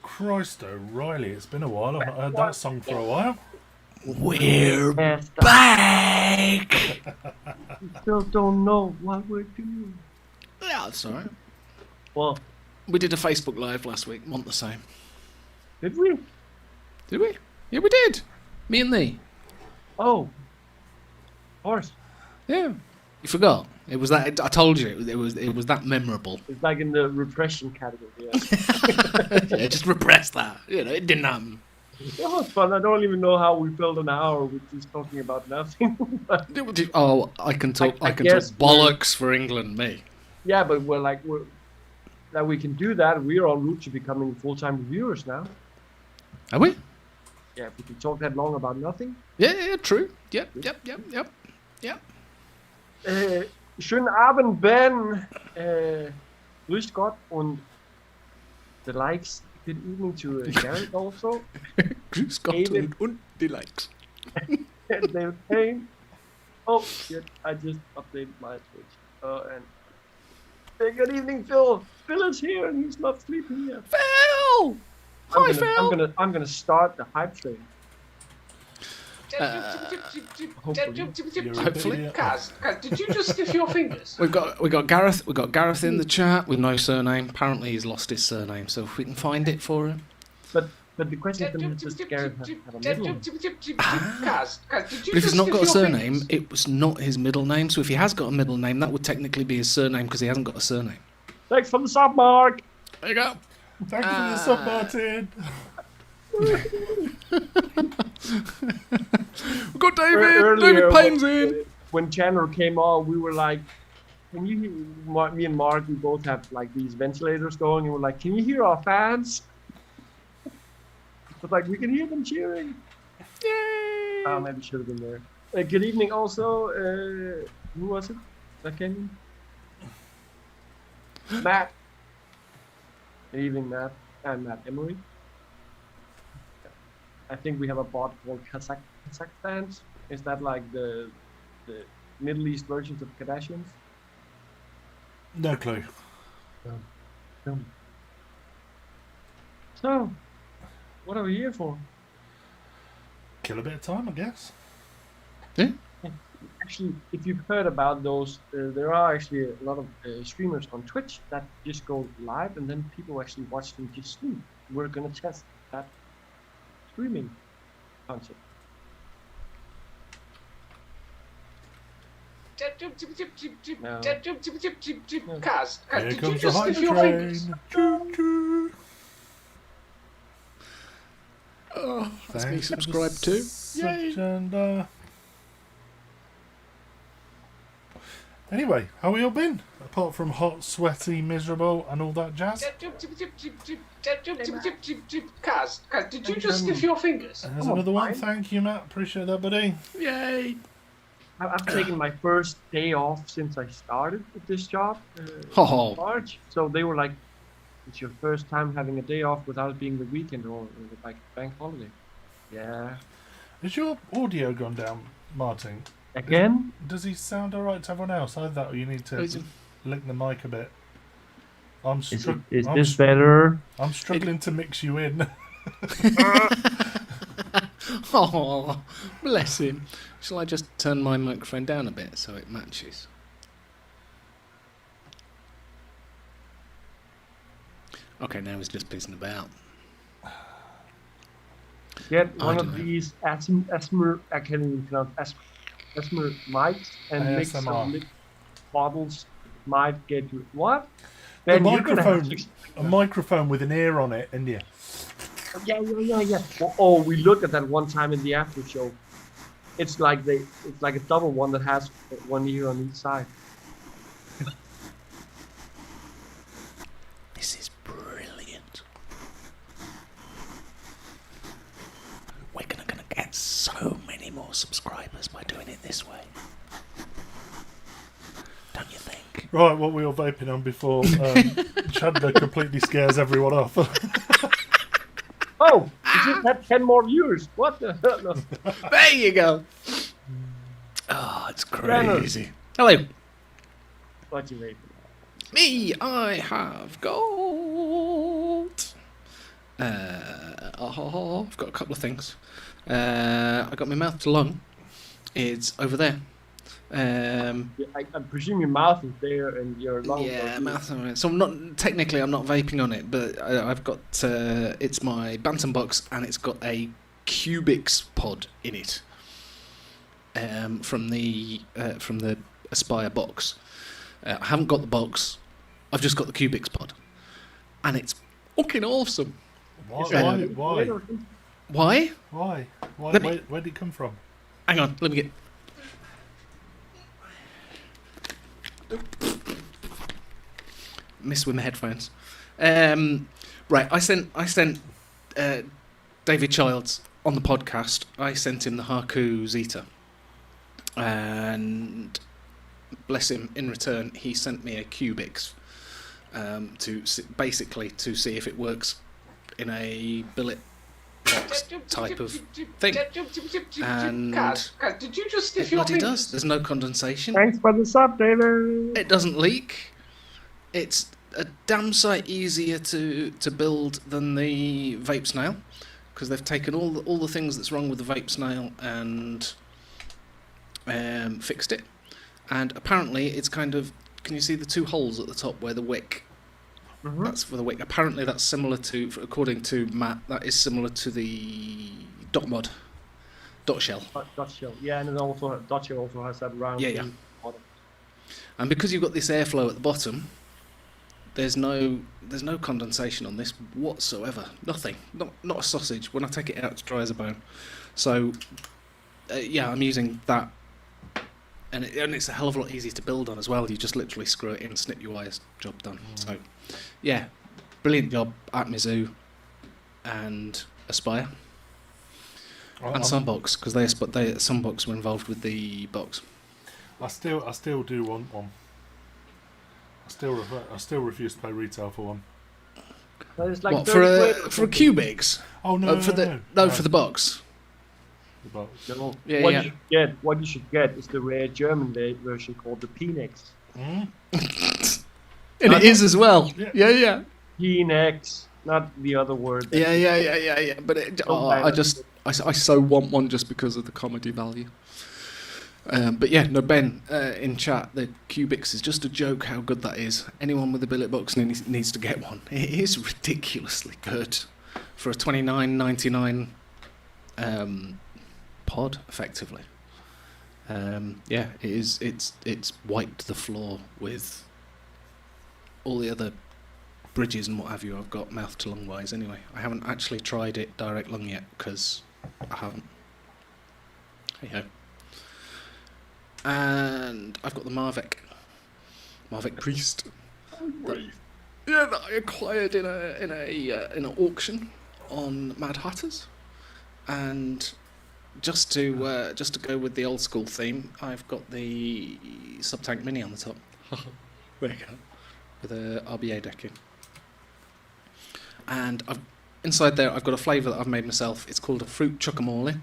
Christ O'Reilly, it's been a while. I've not heard that song for a while. We're back! Still don't know what we're doing. Yeah, that's alright. Well, We did a Facebook Live last week, want the same. did we? Did we? Yeah, we did. Me and thee. Oh, of course. Yeah. You forgot. It was that. I told you it was that memorable. It's like in the repression category. Yeah. Yeah, just repress that. You know, it didn't happen. It was fun. I don't even know how we filled an hour with just talking about nothing. Oh, I can talk. I can talk guess bollocks for England, me. Yeah, but that we can do that. We're en route to becoming full-time reviewers now. Are we? Yeah, if we can talk that long about nothing. Yeah, true. Yep. Schönen Abend, Ben. Grüß Gott und the likes. Good evening to Garrett also. Grüß Gott und die Likes. And David Payne. Oh shit! I just updated my Twitch. And hey, good evening, Phil. Phil is here and he's not sleeping yet. Phil! Hi, Phil! I'm gonna start the hype train. Hopefully. Kaz, did you just sniff your fingers? We've got Gareth in the chat with no surname. Apparently he's lost his surname, so if we can find it for him. But the question is, does Gareth have a middle name? Kaz, did you But if he's not got a sniff your surname, fingers? it was not his middle name. So if he has got a middle name, that would technically be his surname because he hasn't got a surname. Thanks for the sub, Mark. There you go. Thank you for the sub, Martin. We've got David. Earlier, David Payne's in. When Chandler came on, we were like, "Can you hear?" Me and Mark, we both have like these ventilators going, and we're like, "Can you hear our fans?" But like, we can hear them cheering. Yay! Maybe should have been there. Good evening, also. Who was it that came in? Matt. Good evening, Matt. And Matt Emery. I think we have a bot called Kazakhstan. Is that like the Middle East versions of Kardashians? No clue. So, what are we here for? Kill a bit of time, I guess. Yeah. Actually, if you've heard about those, there are actually a lot of streamers on Twitch that just go live and then people actually watch them just stream. We're gonna test that streaming concept. No. Kaz, Here did you comes the just hype sniff your fingers? train. Choo choo. Oh, that's me Thanks for the subscribed too. Yay! agenda. Anyway, how we all been? Apart from hot, sweaty, miserable, and all that jazz. Kaz, did you just sniff your fingers? And there's Oh, another one. fine. Thank you, Matt. Appreciate that, buddy. Yay! I've taken my first day off since I started with this job in Oh, March. So they were like, "It's your first time having a day off without it being the weekend or like bank holiday." Yeah. Is your audio gone down, Martin? Again? Does he sound alright to everyone else? Either that or you need to lick the mic a bit. Is this better? I'm struggling to mix you in. oh, bless him. Shall I just turn my microphone down a bit so it matches? Okay, now he's just pissing about. Get I one don't of know. these asthma, I can't even pronounce asthma mics and mix ASMR. some bottles might get you what? The Then you're gonna have microphone, a microphone with an ear on it, and yeah. Yeah. Oh, we looked at that one time in the after show. It's like a double one that has one ear on each side. This is brilliant. We're gonna get so many more subscribers by doing it this way. Don't you think? Right, what we were vaping on before Chandler completely scares everyone off. Oh, you just had 10 more viewers. What the hell? No. There you go. Oh, it's crazy. Hello. What you vaping? Me, I have got... I've got a couple of things. I got my mouth to lung. It's over there. I presume your mouth is there and your lungs. Yeah, mouth on it. So I'm not vaping on it, but I've got it's my Bantam box and it's got a Cubix pod in it. From the Aspire box. I haven't got the box. I've just got the Cubix pod, and it's fucking awesome. Why? Why? Where did it come from? Hang on, let me get. Miss with my headphones. Right, I sent David Childs on the podcast. I sent him the Haku Zeta, and bless him, in return he sent me a Cubix basically to see if it works in a billet box type of thing. And Kaz, did you just stiff it your bloody fingers? does. There's no condensation. Thanks for the sub, David. It doesn't leak. It's a damn sight easier to build than the vape snail, because they've taken all the things that's wrong with the vape snail and fixed it. And apparently it's kind of, can you see the two holes at the top where the wick? Mm-hmm. That's for the wick. Apparently that's similar to, according to Matt, that is similar to the dot shell. Dot shell. Yeah, and then also dot shell also has that round. Yeah. bottom. And because you've got this airflow at the bottom, there's no condensation on this whatsoever. Nothing. Not a sausage. When I take it out, it's dry as a bone. So yeah, I'm using that, and it's a hell of a lot easier to build on as well. You just literally screw it in, snip your wires, job done. So yeah, brilliant job at Mizzou and Aspire and Sunbox, because Sunbox were involved with the box. I still do want one. I still refuse to pay retail for one. But it's like What, for a Cubix? Oh no, for the box. The box. No. Yeah, What you should get is the rare German version called the Pnex. Mm? And it is as well. Yeah. Pnex, not the other word. Yeah. But I so want one just because of the comedy value. But yeah, no, Ben in chat, the Cubix is just a joke how good that is. Anyone with a billet box needs to get one. It is ridiculously good for a $29.99 pod, effectively. Yeah, it is. It's wiped the floor with all the other bridges and what have you I've got mouth to lung wise. Anyway, I haven't actually tried it direct lung yet because I haven't. Hey ho. And I've got the Marvek Priest. That I acquired in an auction on Mad Hatters, and just to go with the old school theme, I've got the Subtank Mini on the top. There you go, with a RBA decking, and inside there I've got a flavour that I've made myself. It's called a fruit chuckamole.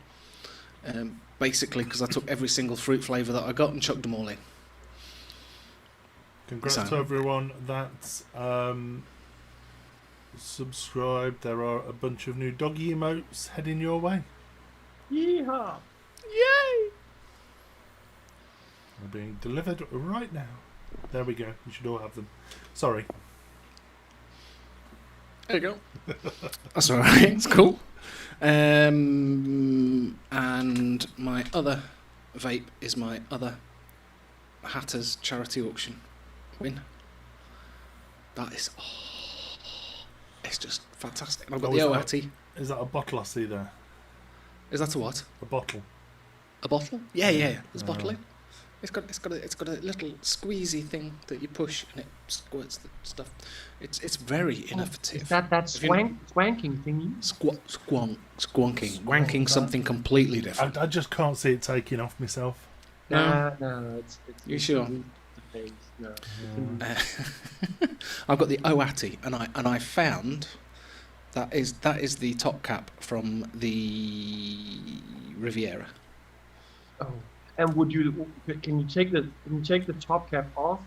Basically, because I took every single fruit flavour that I got and chucked them all in. Congrats to everyone that's subscribed. There are a bunch of new doggy emotes heading your way. Yeehaw! Yay! They're being delivered right now. There we go. You should all have them. Sorry. There you go. That's alright, it's cool. And my other vape is my other Hatters charity auction. win. That is, it's just fantastic. And I've got Oh, the is that- OATI. Is that a bottle I see there? Is that a what? A bottle. A bottle? Yeah. There's a Oh. bottle in. It's got a little squeezy thing that you push and it squirts the stuff. It's very innovative. Is that If you- swanking thingy? Squonking, wanking something completely different. I just can't see it taking off myself. No? No, it's You it's sure? the face. No. I've got the OATI, and I found that is the top cap from the Riviera. Oh. And would you? Can you take the top cap off?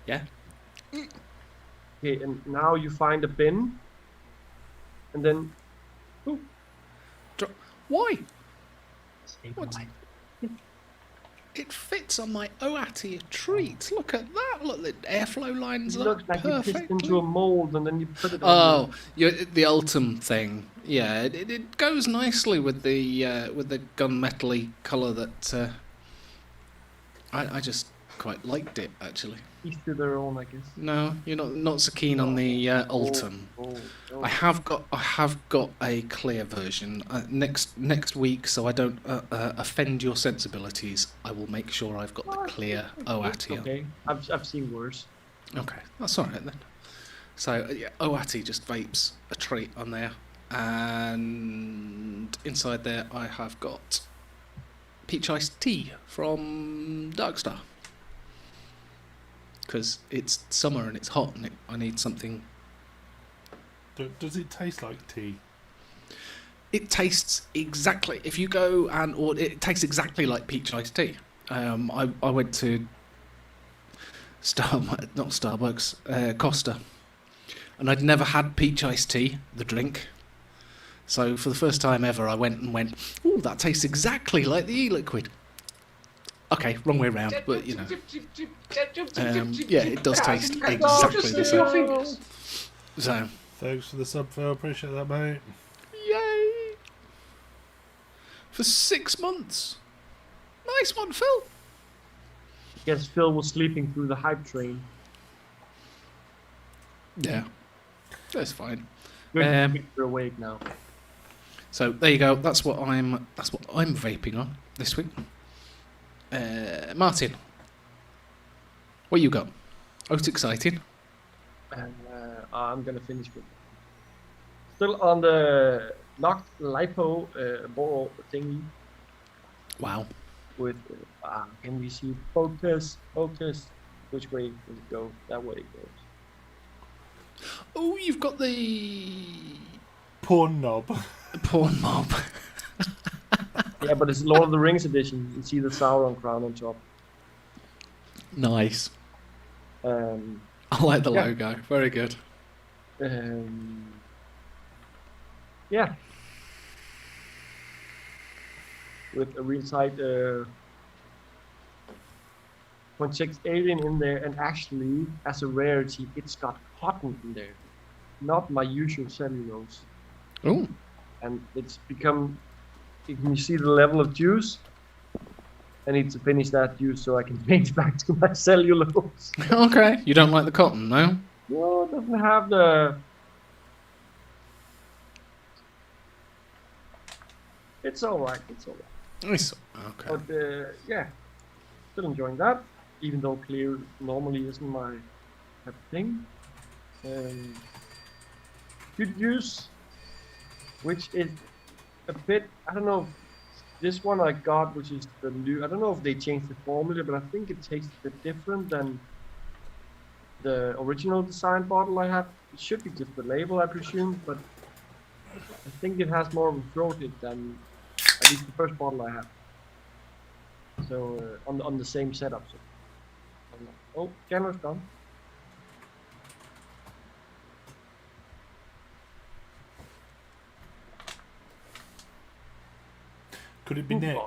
Yeah. Okay, and now you find a bin, and then. Ooh, Why? save What? life. It fits on my OATI a treat. Look at that. Look, the airflow lines It up looks like you perfectly. pissed into a mold and then you put it on. Oh, the Ultim thing. Yeah, it goes nicely with the gunmetal-y colour that I just quite liked it actually. Each to their own, I guess. No, you're not so keen on the Ultim. Oh. I have got a clear version next week, so I don't offend your sensibilities. I will make sure I've got the clear OATI. Okay, I've seen worse. Okay, that's all right then. So yeah, OATI just vapes a treat on there, and inside there I have got peach iced tea from Darkstar. Because it's summer and it's hot and I need something. Does it taste like tea? It tastes exactly. If you go and order, it tastes exactly like peach iced tea. I went to not Starbucks, Costa, and I'd never had peach iced tea, the drink. So for the first time ever, I went, "Ooh, that tastes exactly like the e-liquid." Okay, wrong way round, but you know. Yeah, it does taste exactly the Just same. your fingers. So, Thanks for the sub, Phil. Appreciate that, mate. yay! For 6 months. Nice one, Phil. Guess Phil was sleeping through the hype train. Yeah, that's fine. Good, you're awake now. So there you go. That's what I'm vaping on this week. Martin, what you got? Oh, it's exciting. And I'm gonna finish with. Still on the knocked lipo boro thingy Wow. with. Can we see focus? Which way does it go? That way it goes. Oh, you've got the Porn knob. porn mob. Yeah, but it's Lord of the Rings edition. You see the Sauron crown on top. Nice. Um, I like the Yeah. logo. Very good. Yeah. With a real tight 0.6 alien in there, and actually, as a rarity, it's got cotton in there, not my usual cellulose. Oh, And it's become. Can you see the level of juice? I need to finish that juice so I can change back to my cellulose. okay. You don't like the cotton, no? No, it doesn't have the. It's alright. Nice. Okay. But yeah, still enjoying that, even though clear normally isn't my type of thing. Good juice, which is a bit, I don't know, this one I got, which is the new, I don't know if they changed the formula, but I think it tastes a bit different than the original design bottle I have. It should be just the label, I presume, but I think it has more of a throat hit than at least the first bottle I have. So on the same setup. So. Oh, camera's gone. Could it be Nick?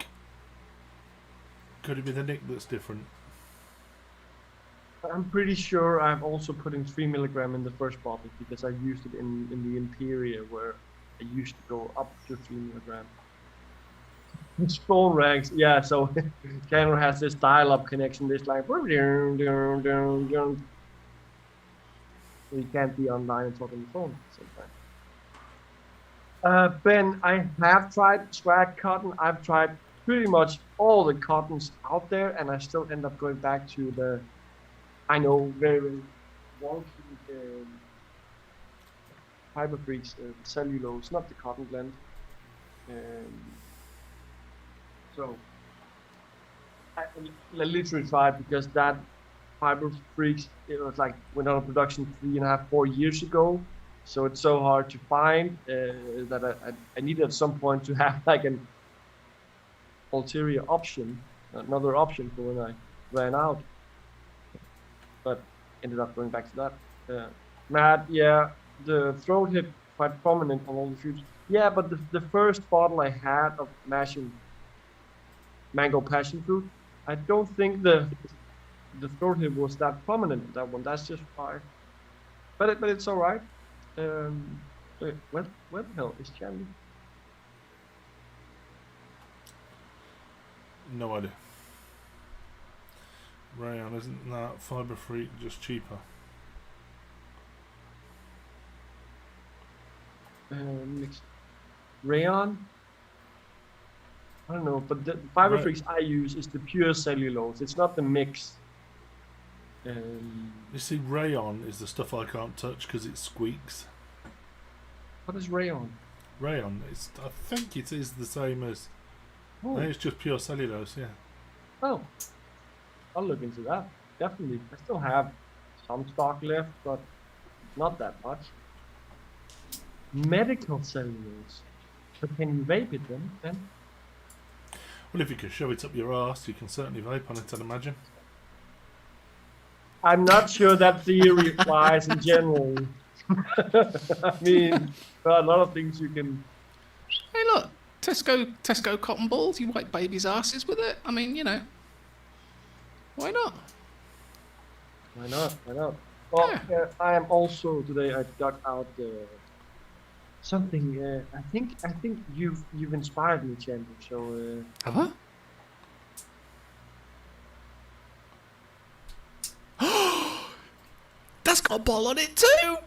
Could it be the Nick that's different? I'm pretty sure I'm also putting 3 milligram in the first bottle because I used it in the Imperial where I used to go up to 3 milligram. His phone ranks. Yeah, so camera has this dial-up connection. This like, you can't be online and talk on the phone at the same time. Ben, I have tried swag cotton. I've tried pretty much all the cottons out there, and I still end up going back to the, I know, very, very wonky Fiber Freaks cellulose, not the cotton blend. So I literally tried because that Fiber Freaks, it was like went out of production 3.5, 4 years ago. So it's so hard to find that I needed at some point to have like an ulterior option, another option for when I ran out. But ended up going back to that. Matt, yeah, the throat hip quite prominent on all the fruits. Yeah, but the first bottle I had of mango passion fruit, I don't think the throat hip was that prominent in that one. That's just fire. But it's all right. What the hell is Charlie? No idea. Rayon, isn't that Fiber Freak just cheaper? Mixed rayon. I don't know, but the Fiber Freaks I use is the pure cellulose. It's not the mix. You see, rayon is the stuff I can't touch because it squeaks. What is rayon? Rayon, I think it is the same as. Oh. I think it's just pure cellulose, yeah. Oh, I'll look into that. Definitely. I still have some stock left, but not that much. Medical cellulose. But can you vape it then? Well, if you can shove it up your arse, you can certainly vape on it, I'd imagine. I'm not sure that theory applies in general. I mean, there are a lot of things you can. Hey, look, Tesco cotton balls. You wipe babies' asses with it. I mean, you know, why not? Why not? Well, Yeah. I am also today. I dug out something. I think you've inspired me, Chandler. So. Have I? That's got a ball on it too.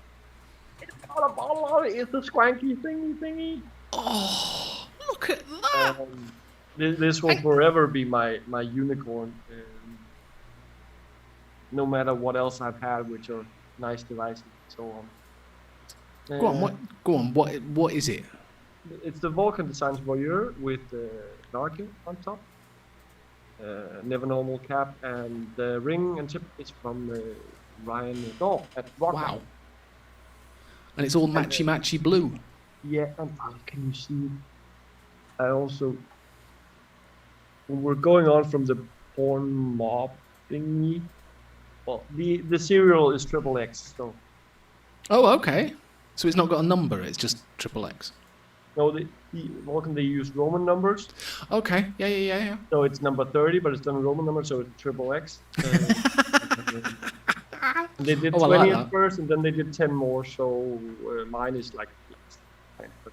It's a swanky thingy. Oh, look at that. This will forever be my unicorn. No matter what else I've had, which are nice devices and so on. Go on. What is it? It's the Vulcan Designs Voyeur with Narkin on top. Never normal cap, and the ring and tip is from Ryan Dahl at Rock. Wow. And it's all matchy blue. Yeah, and can you see? I also, when we're going on from the porn mob thingy, well, the serial is XXX, so. Oh, okay. So it's not got a number. It's just XXX. No, the Vulcan, they use Roman numbers. Okay. Yeah. So it's number 30, but it's done in Roman numbers, so it's XXX. They did 20 like at first, and then they did 10 more, so mine is like, but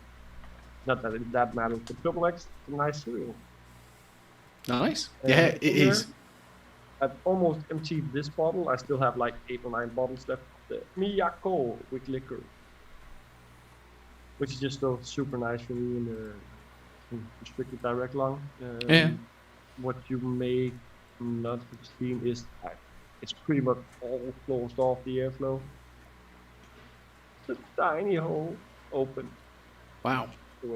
not that that matters, but XXX is a nice cereal. Nice. Yeah, it is. I've almost emptied this bottle. I still have like 8 or 9 bottles left of the Miyako with liquor, which is just so super nice for me in restricted direct lung. Yeah. What you may not have seen is it's pretty much all closed off, the airflow. It's a tiny hole open. Wow.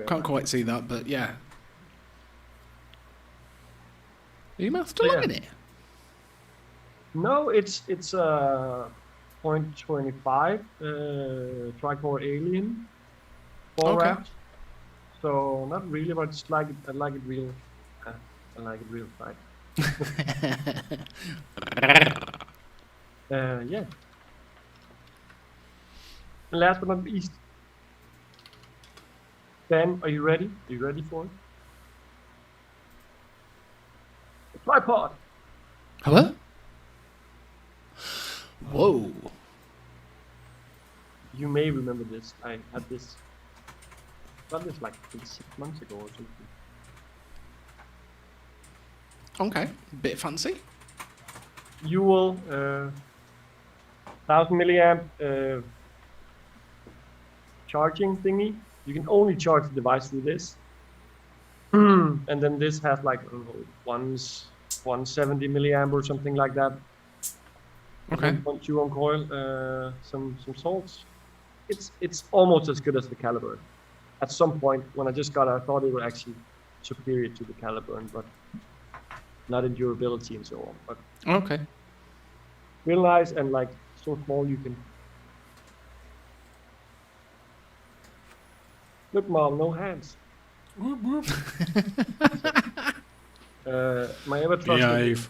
Can't quite see that, but yeah. Are your mouth still Yeah. up in it? No, it's 0.25 tricore alien. 4 Okay. wraps. So not really, but it's like I like it real. I like it real tight. Yeah. And last but not least, Ben, are you ready? Are you ready for it? The tripod. Hello? Whoa. You may remember this. I had this. Got this like 6 months ago or something. Okay, bit fancy. UL 1000 milliamp charging thingy. You can only charge the device through this. And then this has like, I don't know, 170 milliamp or something like that. Okay. 1.2 on coil, some salts. It's almost as good as the Caliburn. At some point, when I just got it, I thought it was actually superior to the Caliburn, but not in durability and so on. But Okay. real nice and like so small you can. Look, Mom, no hands. Whoop, whoop. My ever trusted. Behave.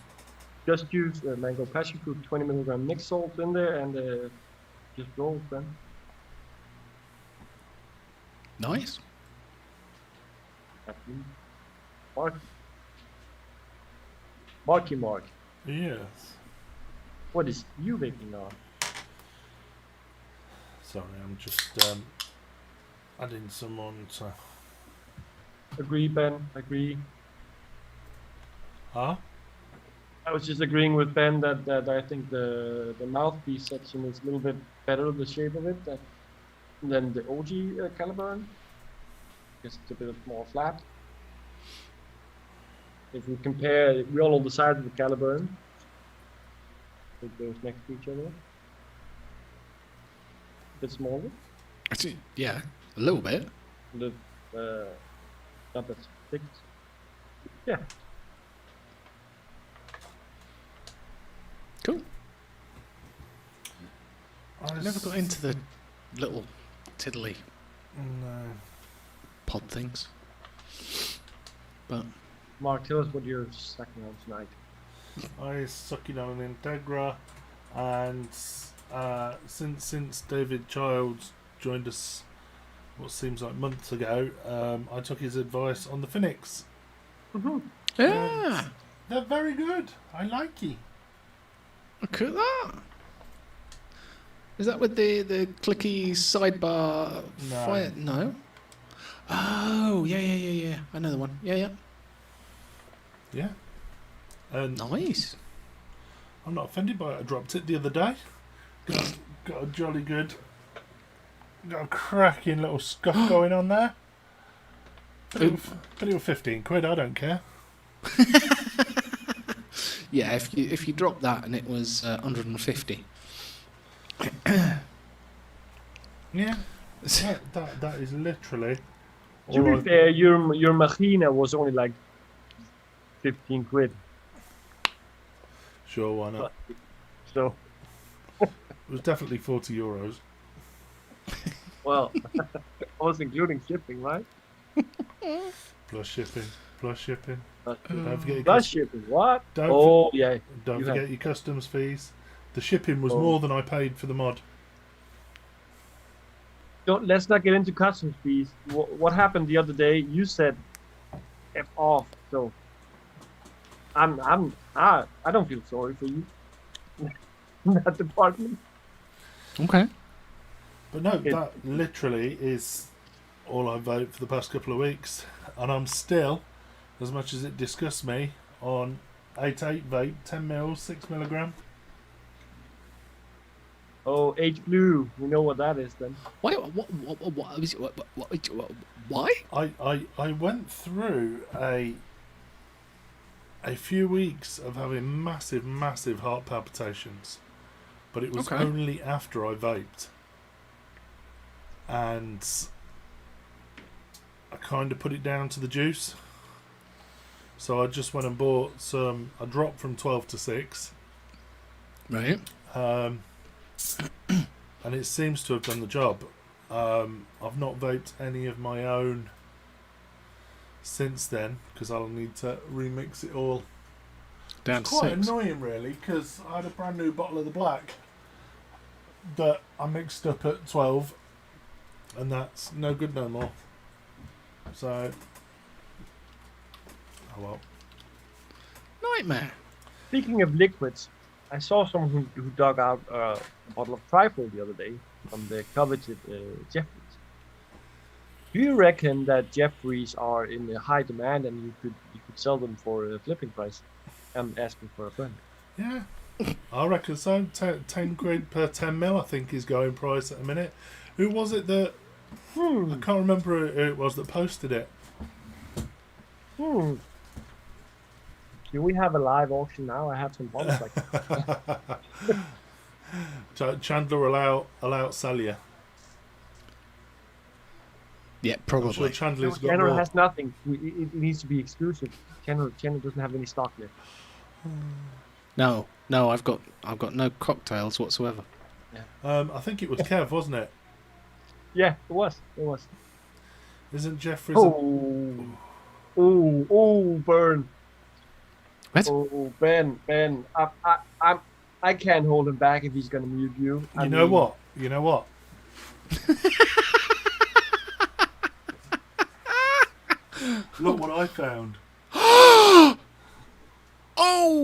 Just use mango passion fruit, 20 milligram mixed salt in there, and just roll then. Nice. Mark. Yes. What is you vaping on? Sorry, I'm just adding some on to... Agree, Ben. Agree. Huh? I was just agreeing with Ben that I think the mouthpiece section is a little bit better, the shape of it, than the OG Caliburn. It's a bit more flat. If we compare, we all know the size of the Caliburn. Put those next to each other. A bit smaller. Actually, yeah, a little bit. The not that thick. Yeah. Cool. I I never got into the little tiddly No. pod things. But Mark, tell us what you're sucking on tonight. I sucking on an Integra, and since David Childs joined us, what seems like months ago, I took his advice on the Phoenix. yeah, They're very good. I like it. look at that. Is that with the clicky sidebar? No. Fire? No. Oh, yeah. I know the one. Yeah. Yeah. And Nice. I'm not offended by it. I dropped it the other day. Got a jolly good, got a cracking little scuff going on there. But it was 15 quid. I don't care. Yeah, if you drop that and it was 150. Yeah. That is literally. To all be I- fair, your Machina was only like 15 quid. Sure, why not? So, It was definitely €40. well, I was including shipping, right? Plus shipping. Don't forget your Plus shipping, what? Don't Oh, yeah. Don't You forget have- your customs fees. The shipping was Oh. more than I paid for the mod. Let's not get into customs fees. What happened the other day? You said F off, so I don't feel sorry for you in that department. Okay. But no, that literally is all I've voted for the past couple of weeks. And I'm still, as much as it disgusts me, on 8.8 vape, 10 mils, 6 milligram. Oh, H blue. We know what that is then. Why? Why? I went through a few weeks of having massive heart palpitations, but it was Okay. only after I vaped, and I kind of put it down to the juice. So I just went and bought some. I dropped from 12 to 6, Right. and it seems to have done the job. I've not vaped any of my own since then because I'll need to remix it all. Down It's to quite 6. annoying, really, because I had a brand new bottle of the black that I mixed up at 12, and that's no good no more. So, oh well. Nightmare. Speaking of liquids, I saw someone who dug out a bottle of trifle the other day from the coveted Jeffries. Do you reckon that Jeffries are in a high demand and you could sell them for a flipping price? I'm asking for a friend. Yeah, I reckon so. 10 quid per 10 mil, I think, is going price at a minute. Who was it that... I can't remember who it was that posted it. Do we have a live auction now? I have some bottles like that. Chandler allow sell you. Yeah, I'm probably. sure Chandler's got Chandler more. has nothing. It needs to be exclusive. Chandler doesn't have any stock left. No, I've got no cocktails whatsoever. I think it was Kev, wasn't it? Yeah, it was. Isn't Jeffries... Burn. What? Oh, Ben. I can't hold him back if he's gonna mute you. You know what? Look what I found. Oh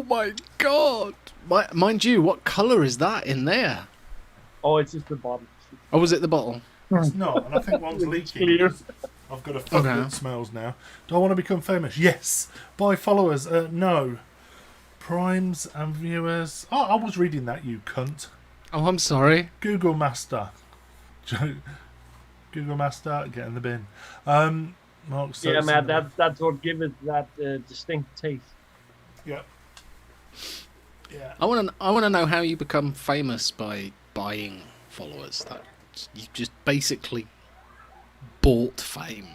my god! Mind you, what colour is that in there? Oh, it's just the bottle. Oh, was it the bottle? It's not, and I think one's leaking. Clear. I've got a fuck that smells now. Do I want to become famous? Yes. Buy followers? No. Primes and viewers? Oh, I was reading that, you cunt. Oh, I'm sorry. Google Master. Google Master, get in the bin. Mark Yeah, man, Sosa. that's what gives it that distinct taste. Yeah. Yeah. I want to know how you become famous by buying followers. That you just basically bought fame.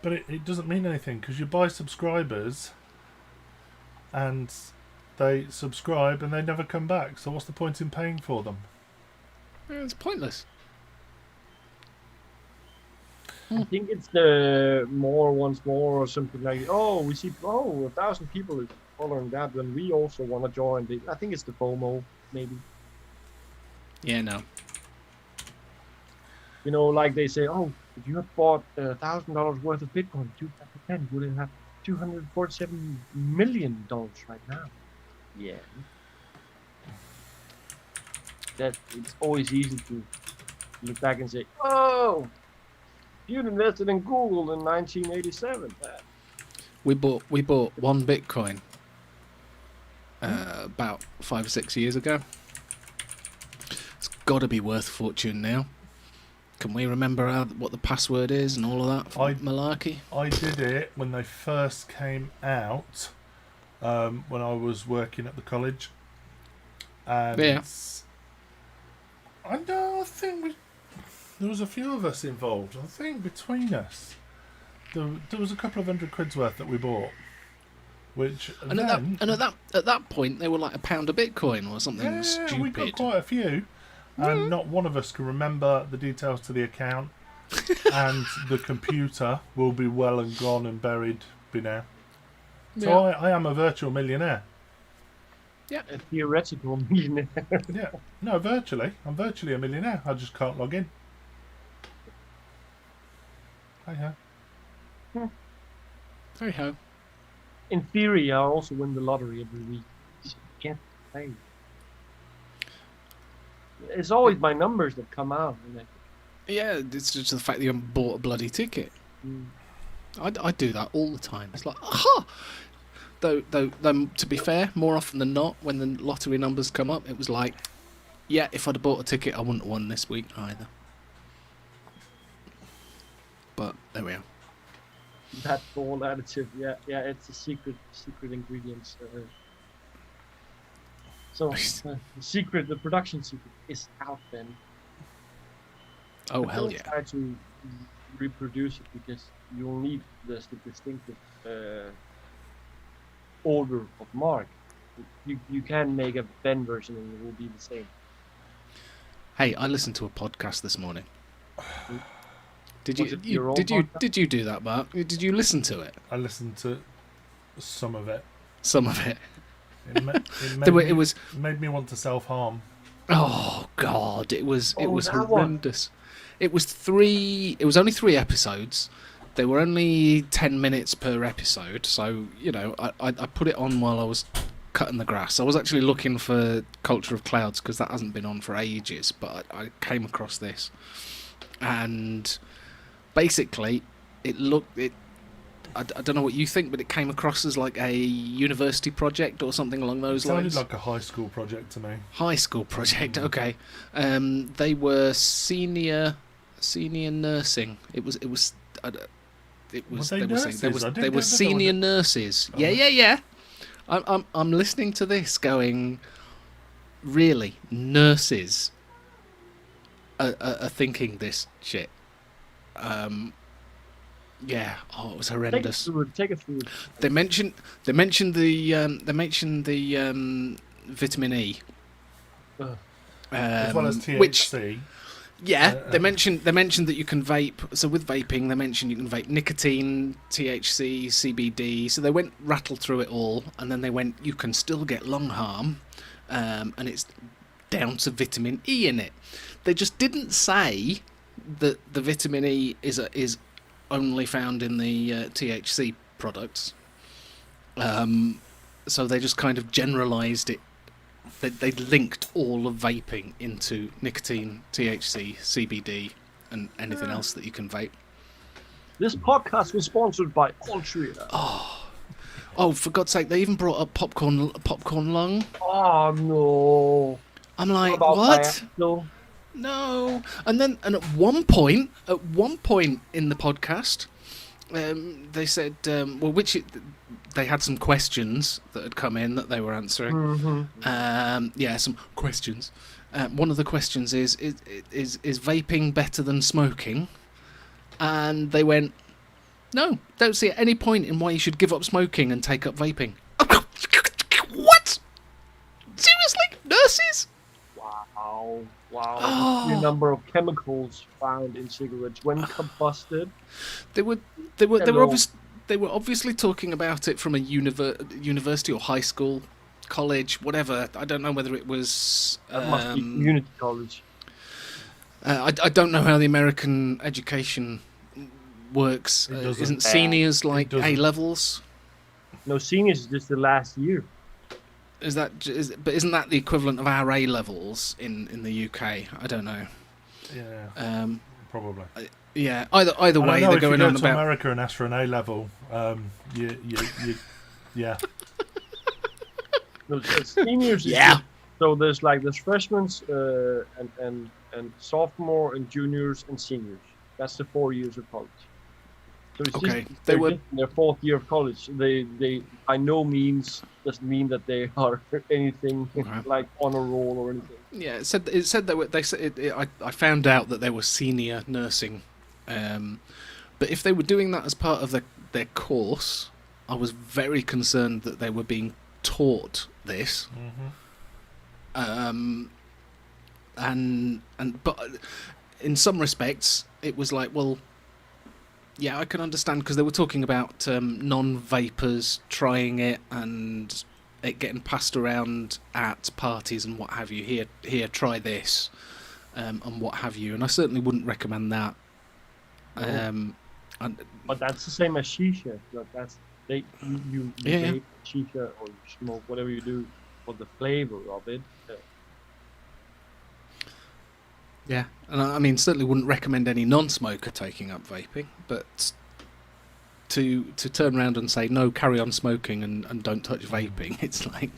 But it doesn't mean anything because you buy subscribers and they subscribe and they never come back. So what's the point in paying for them? It's pointless. I think it's the more once more or something like, oh, we see, 1,000 people is following that, then we also want to join. I think it's the FOMO, maybe. Yeah, no. You know, like they say, oh, if you have bought $1,000 worth of Bitcoin, 2010, you would have $247 million right now. Yeah. That it's always easy to look back and say, oh, you'd invested in Google in 1987. We bought one Bitcoin about 5 or 6 years ago. It's got to be worth a fortune now. Can we remember what the password is and all of that malarkey? I did it when they first came out, when I was working at the college. And Yeah. I think there was a few of us involved. I think between us, there was a couple of £100 worth that we bought. Which And at that point they were like £1 a Bitcoin or something stupid. we got quite a few, and not one of us can remember the details to the account, and the computer will be well and gone and buried by now. So Yeah. I am a virtual millionaire. A theoretical millionaire. Yeah, no, virtually. I'm virtually a millionaire. I just can't log in. Hey ho. Hey ho. In theory, I also win the lottery every week. Just can't play. It's always my numbers that come out. Yeah, it's just the fact that you haven't bought a bloody ticket. I do that all the time. It's like, aha! Though, to be fair, more often than not, when the lottery numbers come up, it was like, yeah, if I'd have bought a ticket, I wouldn't have won this week either. But there we are. That whole additive, yeah, it's a secret ingredients. The production secret is out then. Oh, But hell don't yeah. try to reproduce it because you'll need the distinctive order of mark. You can make a Ben version and it will be the same. Hey, I listened to a podcast this morning. Did Was you, it you your own did you podcast? did you do that, Mark? Did you listen to it? I listened to some of it. Some of it. It made me want to self-harm. Oh God, it was that one. horrendous. It was only 3 episodes. They were only 10 minutes per episode, so you know I put it on while I was cutting the grass. I was actually looking for Culture of Clouds because that hasn't been on for ages, but I came across this, and basically, it looked it. I don't know what you think, but it came across as like a university project or something along those It sounded lines. like a high school project to me. High school project, okay. They were senior nursing. It was. Were they were saying nurses? they I didn't were get the senior idea. nurses. Oh. Yeah. I'm listening to this, going, really, nurses are thinking this shit. Yeah. Oh, it was horrendous. Take it through. They mentioned the vitamin E, As well as THC. which they mentioned that you can vape. So with vaping, they mentioned you can vape nicotine, THC, CBD. So they went rattled through it all, and then they went, you can still get lung harm, and it's down to vitamin E in it. They just didn't say that the vitamin E is only found in the THC products. So they just kind of generalised it. They linked all of vaping into nicotine, THC, CBD, and anything else that you can vape. This podcast was sponsored by Altria. Oh, for God's sake, they even brought up popcorn lung. Oh no! I'm like, about what? No. No. And at one point in the podcast, they said, they had some questions that had come in that they were answering. Mm-hmm. Some questions. One of the questions is vaping better than smoking? And they went, no, don't see at any point in why you should give up smoking and take up vaping. What? Seriously? Nurses? Wow. Oh. The number of chemicals found in cigarettes when combusted. They were obviously talking about it from a university or high school, college, whatever. I don't know whether it was. That must be community college. I don't know how the American education works. Isn't seniors like A levels? No, seniors is just the last year. But isn't that the equivalent of our A levels in the UK? I don't know. Yeah. Probably. Yeah. Either way, they're going on If you go to about America and ask for an A level, yeah. No, seniors. Yeah. So there's freshmen and sophomore and juniors and seniors. That's the 4 years of college. So it's Okay. just, They they're were just in their fourth year of college. They by no means doesn't mean that they are anything like honor roll or anything. Yeah, it said I found out that they were senior nursing, but if they were doing that as part of their course, I was very concerned that they were being taught this. Mm-hmm. But in some respects, it was like, well, yeah, I can understand, because they were talking about non-vapers trying it and it getting passed around at parties and what have you. Here, try this, and what have you. And I certainly wouldn't recommend that. But that's the same as shisha. Like you vape shisha or you smoke whatever you do for the flavor of it. Yeah, and I mean, certainly wouldn't recommend any non-smoker taking up vaping, but to turn around and say no, carry on smoking and don't touch vaping, it's like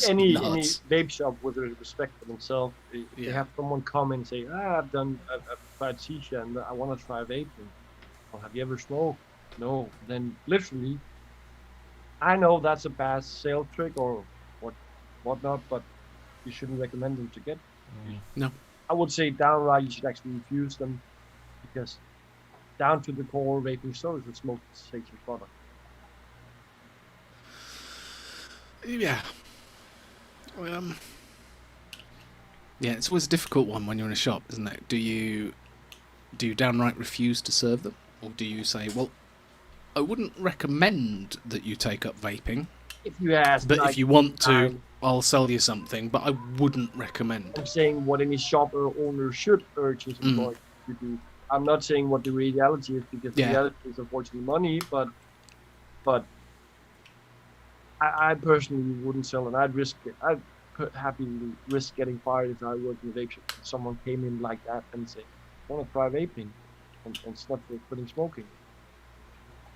any nuts. vape shop with respect for themselves, they have someone come and say, I've tried shisha and I want to try vaping. Well, have you ever smoked? No. Then literally, I know that's a bad sales trick or whatnot, but you shouldn't recommend them to get. No. I would say downright you should actually refuse them, because down to the core, vaping still is a smoke cessation product. Yeah. Yeah, it's always a difficult one when you're in a shop, isn't it? Do you downright refuse to serve them, or do you say, well, I wouldn't recommend that you take up vaping, If you ask, but if you want to, I'll sell you something, but I wouldn't recommend. I'm saying what any shop or owner should urge his employees to do. I'm not saying what the reality is, because the reality is unfortunately money, but I personally wouldn't sell, and I'd happily risk getting fired if I worked in a vape shop. If someone came in like that and said, I want to try vaping. and it's not for quitting smoking.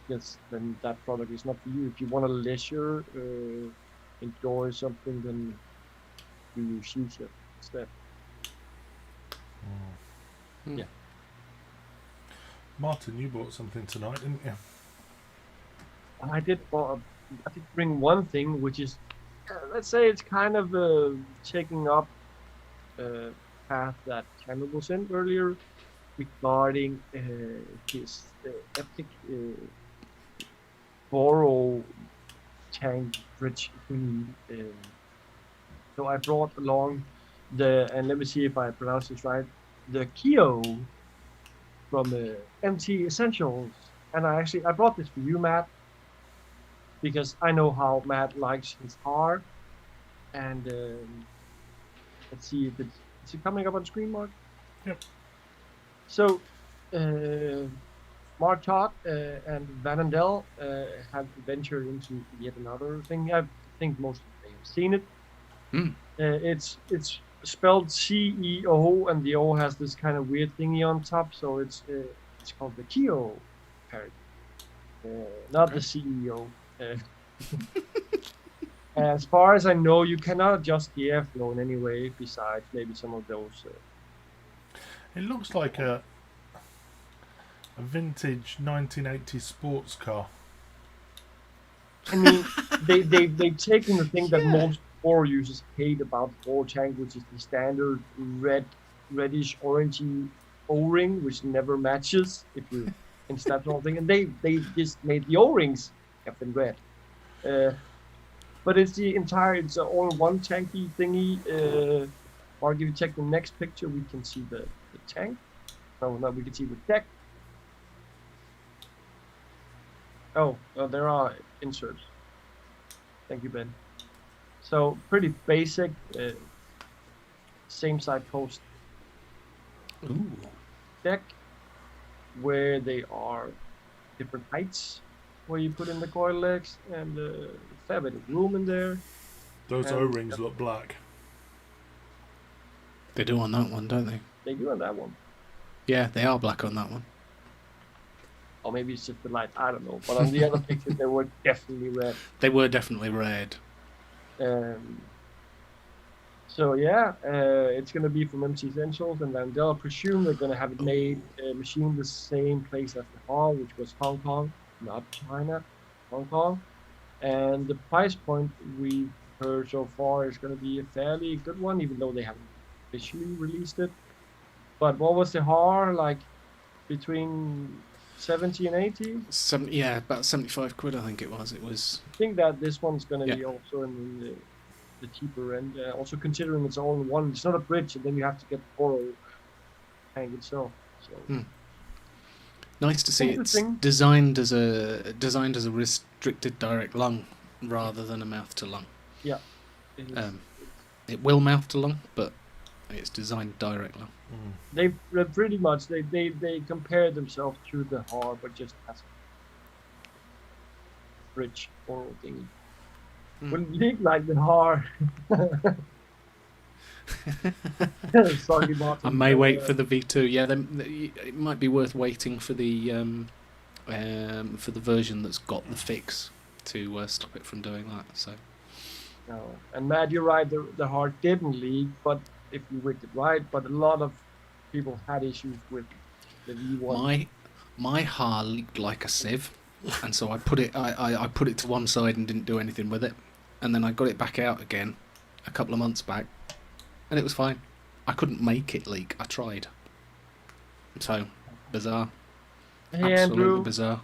Yes, then that product is not for you. If you want to leisure, enjoy something, then you use shisha instead. Hmm. Yeah. Martin, you bought something tonight, didn't you? I did bring one thing, which is, let's say it's kind of taking up a path that Cameron was in earlier regarding his epic borrow tank bridge thingy. So I brought along and let me see if I pronounce this right, the Kyo from MT Essentials. And I brought this for you, Matt, because I know how Matt likes his hard. And let's see if is it coming up on screen, Mark? Yep. So Mark Todd and Van Andel have ventured into yet another thing. I think most of you have seen it. It's spelled CEO, and the O has this kind of weird thingy on top, so it's called the Kyo parrot, not the CEO. As far as I know, you cannot adjust the airflow in any way besides maybe some of those. It looks like a vintage 1980s sports car. I mean, they've taken the thing that most bore users hate about the bore tank, which is the standard reddish orangey O-ring, which never matches if you install the whole thing, and they just made the O-rings have been red. But it's it's all one tanky thingy. Or if you check the next picture, we can see the tank. No, we can see the deck. Oh, there are inserts. Thank you, Ben. So pretty basic, same side post deck, where they are different heights, where you put in the coil legs, and a fair bit of room in there. Those And O-rings look black. They do on that one, don't they? They do on that one. Yeah, they are black on that one. Or maybe it's just the light, I don't know. But on the other picture, they were definitely red. They were definitely red. So yeah, it's going to be from MC Essentials, and then they'll presume they're going to have it made, machined the same place as the hall, which was Hong Kong, not China, Hong Kong. And the price point we heard so far is going to be a fairly good one, even though they haven't officially released it. But what was the HAR, like between 70 and 80? Yeah, about 75 quid, I think it was. I think that this one's going to be also in the cheaper end. Also considering it's all in one, it's not a bridge, and then you have to get the borrow tank itself. So nice to see it's designed as a restricted direct lung rather than a mouth to lung. Yeah. It will mouth to lung, but it's designed direct lung. They pretty much they compared themselves to the HAR, but just as a bridge oral thingy. Wouldn't leak like the HAR. Sorry, Martin. I may wait for the V2. Yeah, it might be worth waiting for the version that's got the fix to stop it from doing that. So. No. And Matt, you're right. The HAR didn't leak, but if you wicked it right, but a lot of people had issues with the V1. My HAR leaked like a sieve, and so I put it to one side and didn't do anything with it, and then I got it back out again a couple of months back, and it was fine. I couldn't make it leak. I tried. So bizarre. Hey, absolutely Andrew. Bizarre.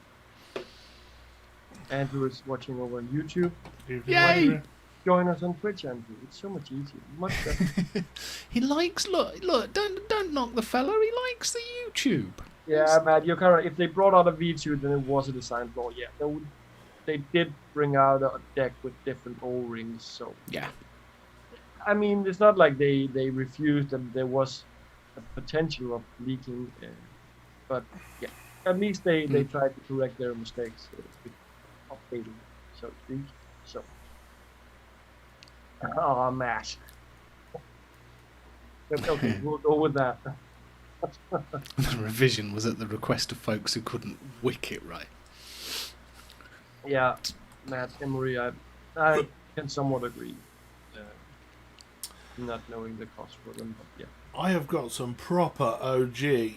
Andrew is watching over on YouTube. Yay! Join us on Twitch, Andrew. It's so much easier, much better. He likes look. Don't knock the fella. He likes the YouTube. Yeah, Matt, you're kind of. If they brought out a V2, then it was a design flaw. Yeah, they did bring out a deck with different O-rings. So yeah, I mean, it's not like they refused and there was a potential of leaking, but yeah, at least they tried to correct their mistakes, updating, so to speak. So. Oh, Matt. Okay, we'll go with that. The revision was at the request of folks who couldn't wick it right. Yeah, Matt Emery, I can somewhat agree. Not knowing the cost for them, but yeah. I have got some proper OG.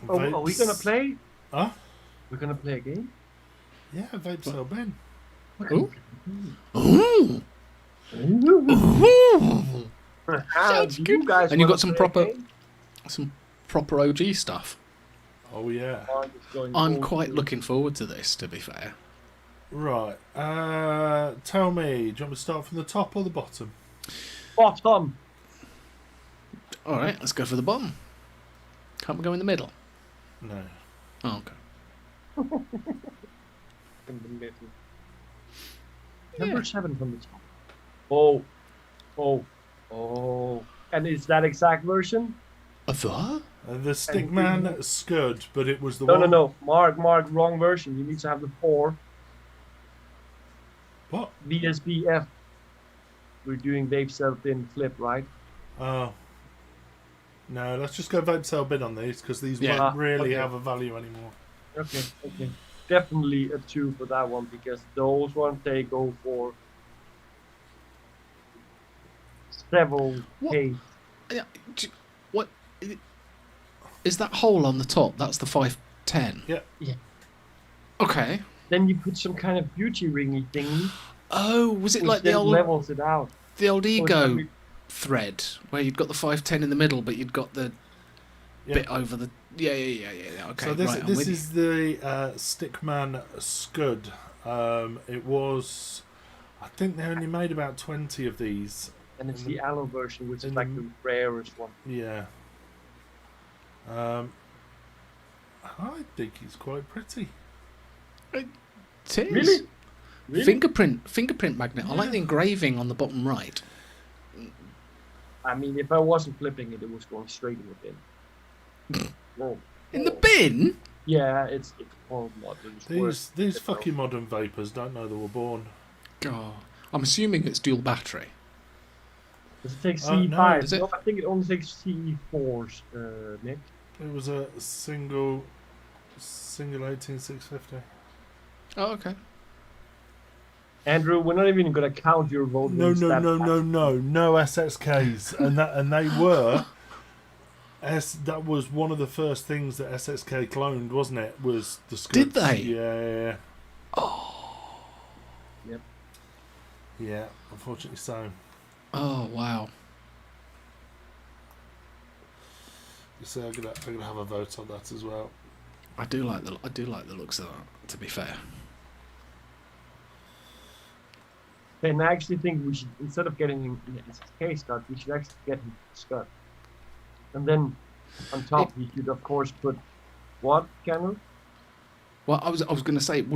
Oh, are we gonna play? Huh? We're gonna play a game? Yeah, Vape Sell Ben. Ooh. Ooh. Do you guys And you wanna got some play a proper, game? some proper OG stuff. Oh yeah. Mark is going I'm old quite school. looking forward to this, to be fair. Right. Tell me, do you want me to start from the top or the bottom? Bottom. All right, let's go for the bottom. Can't we go in the middle? No. Oh, okay. In the middle. Number 7 from the top. Oh. And it's that exact version? A what? The Stickman Scud, but it was the No, one. no. Mark, wrong version. You need to have the 4. What? VSBF. We're doing Vape Sell Bin Flip, right? Oh. No, let's just go Vape Sell Bin on these because these Yeah. won't really Okay. have a value anymore. Okay. Definitely a 2 for that one because those ones they go for several What? K. Yeah, what? Is that hole on the top? That's the 510? Yeah. Yeah. Okay. Then you put some kind of beauty ringy thingy, Oh, was it which like then the old levels it out. ego thread where you'd got the 510 in the middle, but you'd got the Yeah. bit over the. Yeah. Okay, So this right. I'm this with is the Stickman Scud. It was, I think they only made about 20 of these. And it's in the aloe version, which is in like the- the rarest one. Yeah. I think it's quite pretty. you. It is. Really? Really? Fingerprint magnet. I like the Yeah. engraving on the bottom right. I mean, if I wasn't flipping it, it was going straight in the bin. Whoa. In the bin? Yeah, it's horrible. It's worse. These fucking modern vapors don't know they were born. God. I'm assuming it's dual battery. Does it take No, CE5? does it? No, I think it only takes CE4s, Nick. It was a single 18650. Oh, okay. Andrew, we're not even going to count your vote. No SXKs, and they were. That was one of the first things that SXK cloned, wasn't it? Was the Scuds. Did they? Yeah. Yep. Yeah, unfortunately so. Oh, wow. So I'm gonna have a vote on that as well. I do like the looks of that, to be fair. And I actually think we should, instead of getting him an SSK Scud, we should actually get him Scud. And then on top, we should of course put what, Cameron? Well, I was going to say it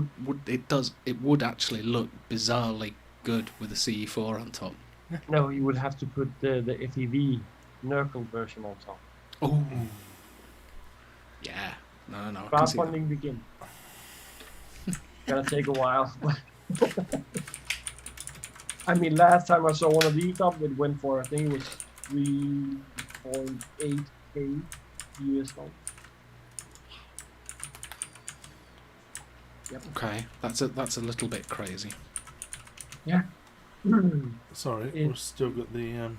would actually look bizarrely good with a CE4 on top. No, you would have to put the FEV Nurgle version on top. Oh. Yeah. No. I can see that. Crowdfunding begin. Gonna take a while. I mean, last time I saw one of these up, it went for, I think it was 3.8K US dollars. Yep. Okay, that's a little bit crazy. Yeah. Sorry, Yeah. we've still got the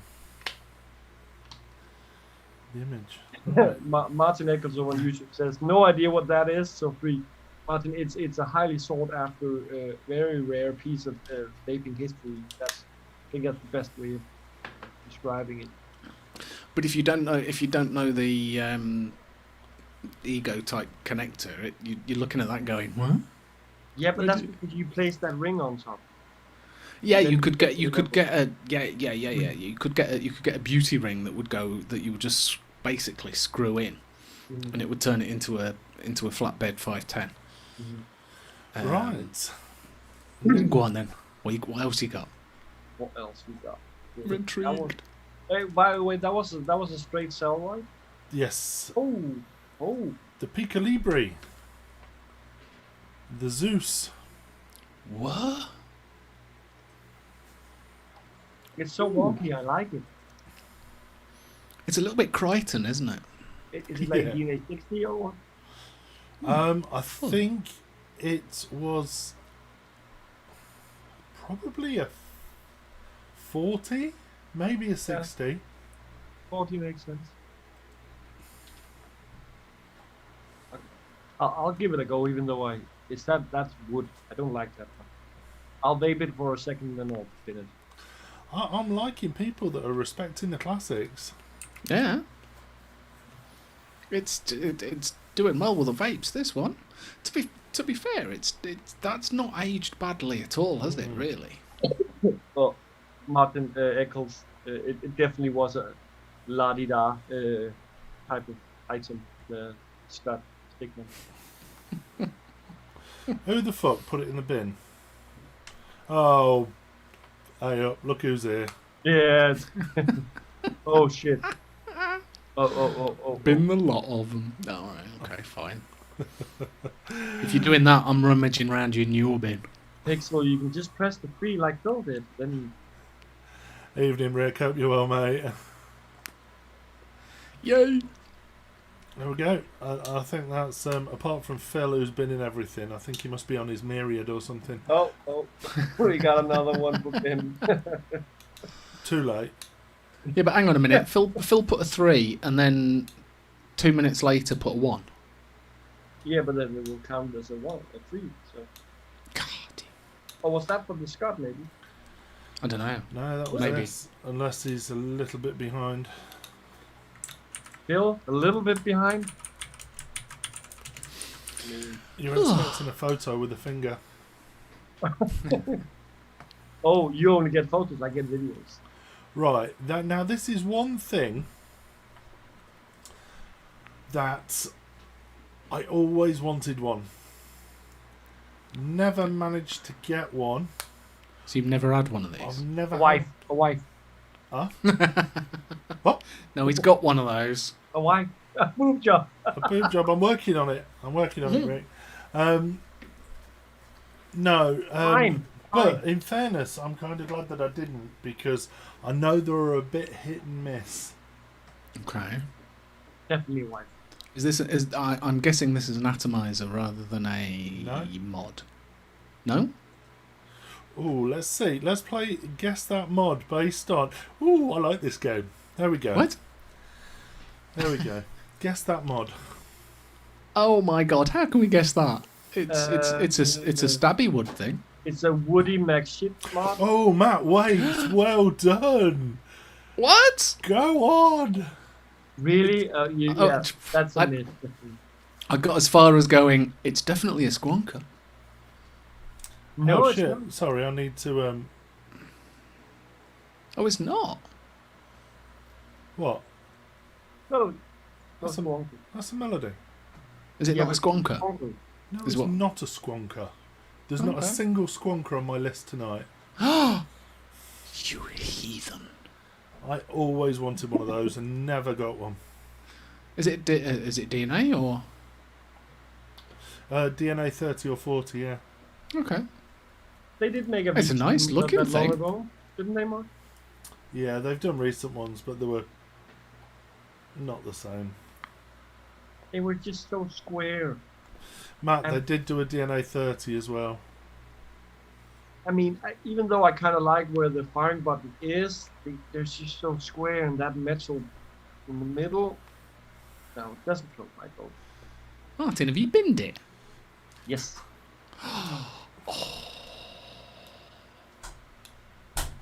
image. Martin Eccles on YouTube says, no idea what that is, so free. Martin, it's a highly sought after, very rare piece of vaping history. I think that's the best way of describing it. But if you don't know the ego type connector, you're looking at that going, what? Yeah, but that's because you place that ring on top. Yeah, Then you could get you a you could get a beauty ring that you would just basically screw in, and it would turn it into a flatbed 510. Right. Go on then. What else you got? What else we got? I'm intrigued. Hey, by the way, that was a straight sell, right? Yes. Oh. The Pica Libre. The Zeus. What? It's so wonky. I like it. It's a little bit Crichton, isn't it? Is it like Yeah. DNA 60 or what? I think it was probably a 40, maybe a 60. 40 makes sense. I'll give it a go, even though that's wood. I don't like that one. I'll vape it for a second, then I'll spin it. I'm liking people that are respecting the classics. Yeah. It's doing well with the vapes. This one, to be fair, that's not aged badly at all, has it? Really? Well, Martin Eccles, it definitely was a la-di-da type of item. The stud stickman. Who the fuck put it in the bin? Oh, hey up! Look who's here. Yeah. Oh shit. Oh. Been a lot of them. All right. Okay. Fine. If you're doing that, I'm rummaging around your new bin. Pixel, you can just press the 3 like Phil did. Then Evening, Rick. Hope you're well, mate. Yay! There we go. I think that's apart from Phil, who's been in everything. I think he must be on his myriad or something. oh, we got another one booked in. Too late. Yeah, but hang on a minute. Phil put a 3, and then 2 minutes later put a 1. Yeah, but then it will count as a 3. So. God. Oh, was that for the Scott maybe? I don't know. No, that was Maybe. S, unless he's a little bit behind. Still a little bit behind. You're expecting a photo with a finger. Oh, you only get photos. I get videos. Right. Now this is one thing that I always wanted one. Never managed to get one. So you've never had one of these? I've never A wife. A wife. Huh? What? No, he's got one of those. A wife. A boob job. A boob job. I'm working on it. Rick. No. Fine. But in fairness, I'm kind of glad that I didn't, because I know they were a bit hit and miss. Okay. Definitely a wife. I'm guessing this is an atomizer rather than a mod. No? Ooh, let's see. Let's play Guess That Mod based on... Ooh, I like this game. There we go. What? There we go. Guess That Mod. Oh my god! How can we guess that? It's a stabby wood thing. It's a Woody McShit mod. Oh, Matt, wait. Well done. What? Go on. Really? Yeah, that's a myth. I got as far as going. It's definitely a squonker. No, oh, it's shit. not. Sorry, I need to... Oh, it's not. What? No, That's that's a- wrong. That's a melody. Is it Yeah, not a but- squonker? No, Is it's what? not a squonker. There's not a Okay. single squonker on my list tonight. You heathen! I always wanted one of those and never got one. Is it DNA or? DNA 30 or 40, yeah. Okay. They did make a. It's a big nice team looking not that long thing. ago, didn't they, Mark? Yeah, they've done recent ones, but they were not the same. They were just so square. Matt, And- they did do a DNA 30 as well. I mean, even though I kind of like where the firing button is, they're just so square, and that metal in the middle. No, it doesn't float my boat. Martin, have you binned it? Yes.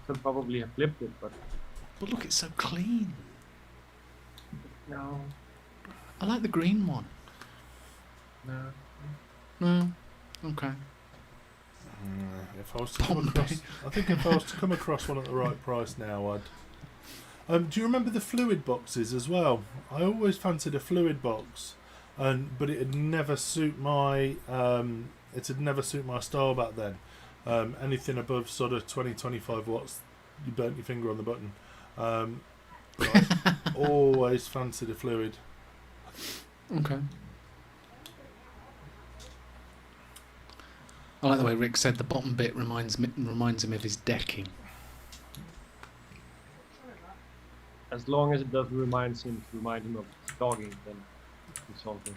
Could probably have flipped it, but But look, it's so clean. no, I like the green one. no. No. Okay. If I was to come Bombay. across, I think if I was to come across one at the right price now, I'd. Do you remember the fluid boxes as well? I always fancied a fluid box, but it'd never suit my style back then. Anything above sort of 20-25 watts, you burnt your finger on the button. But I always fancied a fluid. Okay. I like the way Rick said the bottom bit reminds him of his decking. as long as it doesn't remind him of dogging, then it's all good.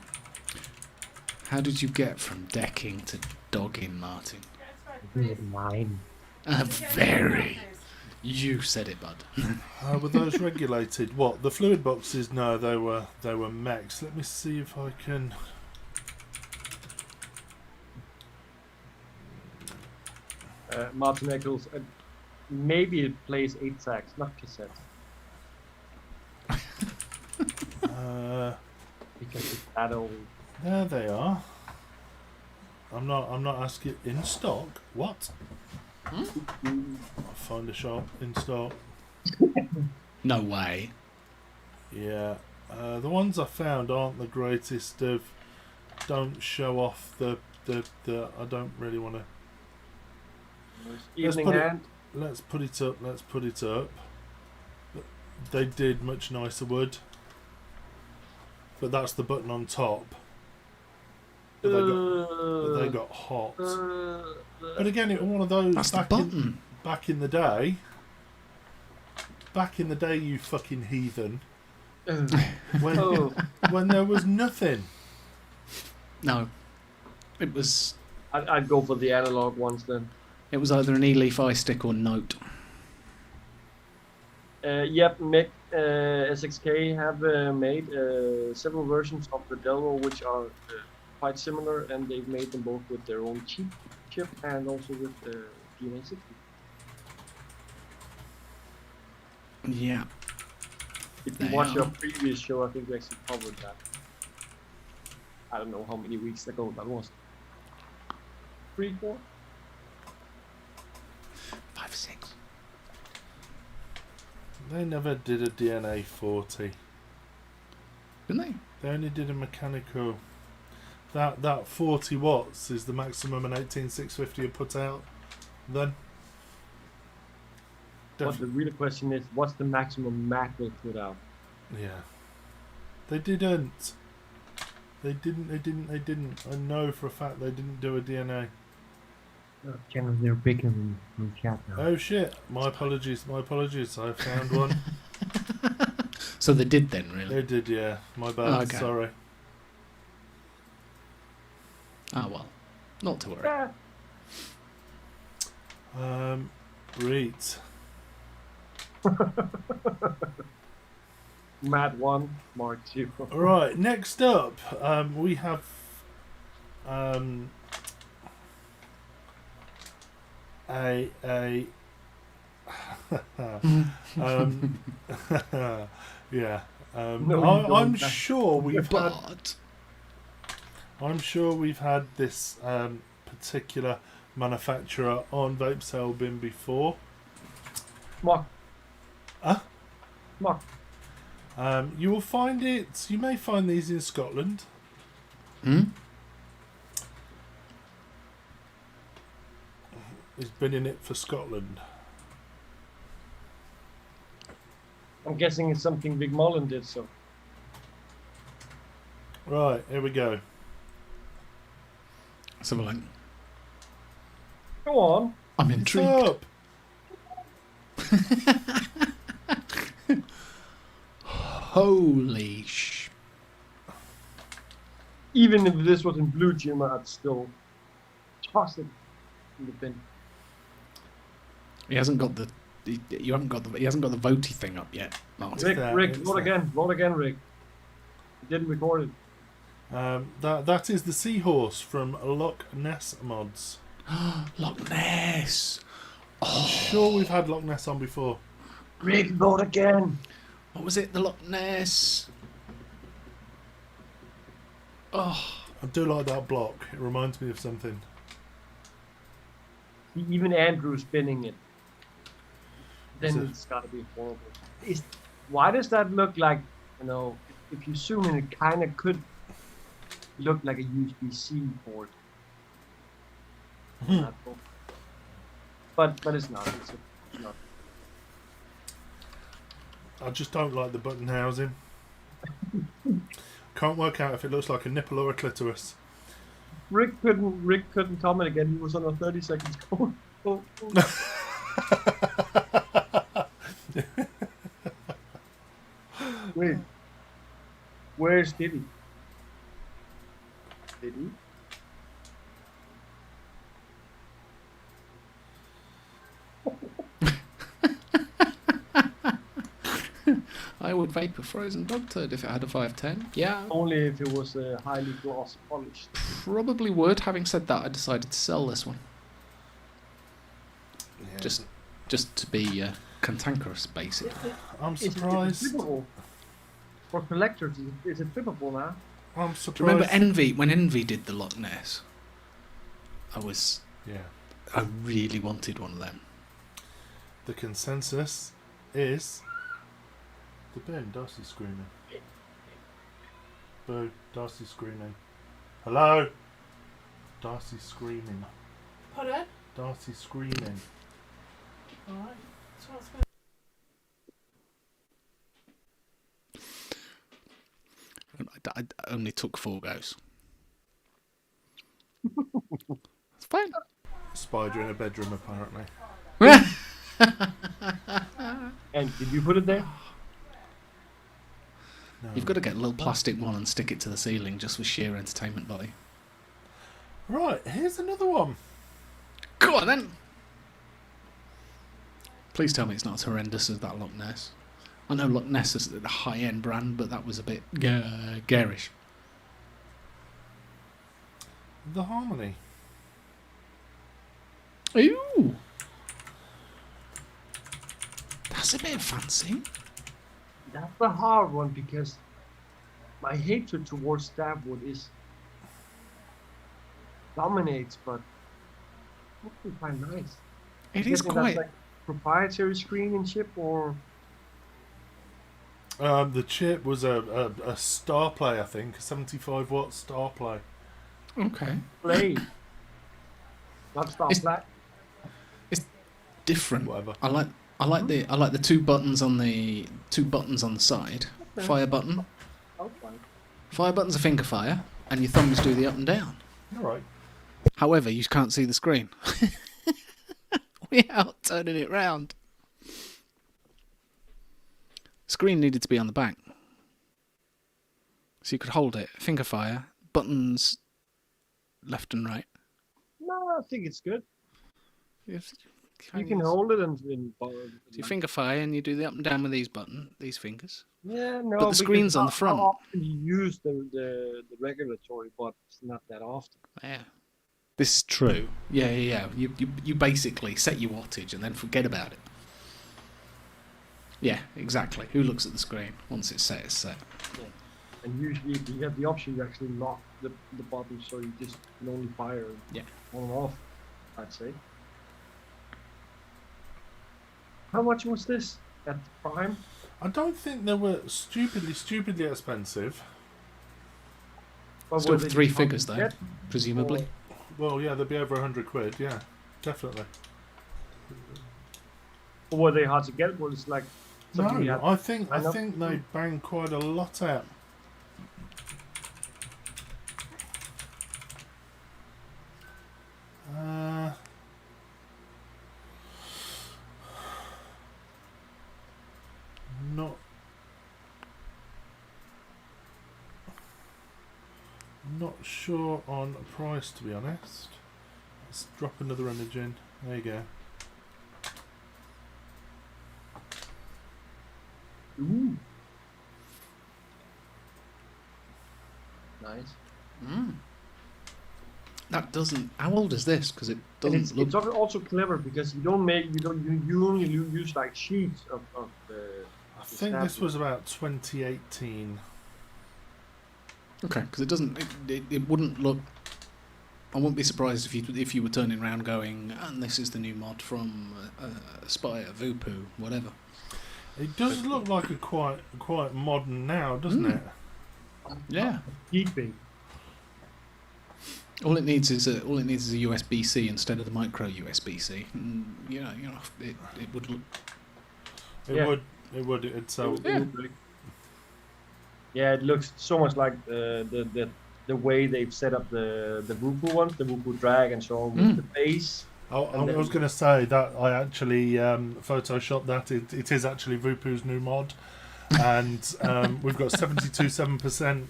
How did you get from decking to dogging, Martin? Mine. Very. You said it, bud. Were those regulated? What, the fluid boxes? No, they were mechs. Let me see if I can. Martin Eccles, maybe it plays 8 tracks, not cassettes. Because it's that old. There they are. I'm not asking in stock. What? I'll find a shop in stock. No way. Yeah. The ones I found aren't the greatest of. Don't show off the. I don't really want to. Evening hand. Let's put it up. Let's put it up. They did much nicer wood. But that's the button on top. But they got hot. But again, it was one of those. That's the button. Back in the day. Back in the day, you fucking heathen. When there was nothing. No. It was. I'd go for the analog ones then. It was either an E-Leaf iStick or Note. Yep, Mick, SXK have made several versions of the Delvo which are quite similar, and they've made them both with their own chip and also with DNA 60. Yeah. If you watch our previous show, I think we actually covered that. I don't know how many weeks ago that was. 3, 4? 5, 6. They never did a DNA 40. Didn't they? They only did a mechanical. That 40 watts is the maximum an 18650 had put out. Then. But the real question is, what's the maximum Mac will put out? Yeah. They didn't. They didn't. I know for a fact they didn't do a DNA. Channels they're bigger in chat now. Oh shit! My apologies. I found one. So they did then, really? They did, yeah. My bad. Oh, okay. Sorry. Ah, well. Not to worry. Reet. Matt 1, Mark 2. Right. Next up, we have a yeah. I'm sure we've had this particular manufacturer on Vape Sale Bin before. Mark. Huh? Mark. You will find it. You may find these in Scotland. He's been in it for Scotland. I'm guessing it's something Big Mullen did, so. Right, here we go. Let's have a look. Go on. I'm intrigued. Holy sh... Even if this was in blue, Jim, I'd still toss it in the bin. He hasn't got the. He hasn't got the votey thing up yet, Martin. Rick, vote again, Rick. He didn't record it. That is the Seahorse from Loch Ness Mods. Loch Ness. I'm sure we've had Loch Ness on before. Rick, vote again. What was it? The Loch Ness. Oh, I do like that block. It reminds me of something. Even Andrew spinning it. Then it's got to be horrible. Why does that look like, if you zoom in, it kind of could look like a USB-C port. But it's not. It's not. I just don't like the button housing. Can't work out if it looks like a nipple or a clitoris. Rick couldn't comment again. He was on a 30 seconds call. Wait. Where's Diddy? Diddy? I would vape a frozen dog turd if it had a 510. Yeah, Only if it was highly gloss polished. probably would. Having said that, I decided to sell this one. Yeah. Just to be cantankerous, basically. I'm Is it surprised. flippable? For collectors, is it flippable now? I'm Do surprised. you remember Envy? When Envy did the Loch Ness, Yeah. I really wanted one of them. The consensus is the bin. Darcy's screaming. Boo. Darcy's screaming. Hello. Darcy's screaming. Pardon? Darcy's screaming. Alright. So what's I only took 4 goes. It's fine. Spider in a bedroom, apparently. And did you put it there? No. You've got to get a little plastic one and stick it to the ceiling just for sheer entertainment value. Right, here's another one. Go on then. Please tell me it's not as horrendous as that Loch Ness. I know Loch Ness is a high-end brand, but that was a bit garish. The Harmony. Ooh, that's a bit fancy. That's a hard one because my hatred towards stabwood is dominates, but hopefully quite nice. It I'm is guessing quite. that's like proprietary screen and chip, or The chip was a Star Play, I think, a 75 watt Star Play. Okay. play. Not stop It's- black. Different. Whatever. I like the 2 buttons on the side. Okay. Fire button. Oh, fine. Fire button's a finger fire, and your thumbs do the up and down. Alright. However, you can't see the screen without turning it round. Screen needed to be on the back, so you could hold it. Finger fire, buttons left and right. No, I think it's good. You Kind can of- hold it and So you finger fire and you do the up and down with these fingers. yeah, no. But the because screen's on the front. How often you use the regulatory buttons? Not that often. Yeah. This is true. Yeah. You basically set your wattage and then forget about it. Yeah, exactly. Who looks at the screen? Once it's set, it's set. And usually you have the option to actually lock the button, so you just can only fire Yeah. on and off, I'd say. How much was this at the Prime? I don't think they were stupidly expensive. Or Still were they 3 just figures hard though, to get? presumably. Well, yeah, they'd be over 100 quid, yeah. Definitely. Or were they hard to get? Was it like something you No, had? I think line up? they bang quite a lot out. Not sure on price, to be honest. Let's drop another image in. There you go. Ooh. Nice. That doesn't. How old is this? Because it And doesn't look. it's also clever because you only use like sheets of the. I think this was about 2018. Okay, because it doesn't. It wouldn't look. I wouldn't be surprised if you were turning around going, and this is the new mod from Aspire, Vupu, whatever. It does look like a quite modern now, doesn't it? Yeah. Keeping. All it needs is a USB-C instead of the micro USB-C. And, it would look. It would. It'd sell. Yeah. Yeah, it looks so much like the way they've set up the Vupu ones, the Vupu drag and so on with the base. I was going to say that I actually photoshopped that. It is actually Vupu's new mod. And we've got 72.7%.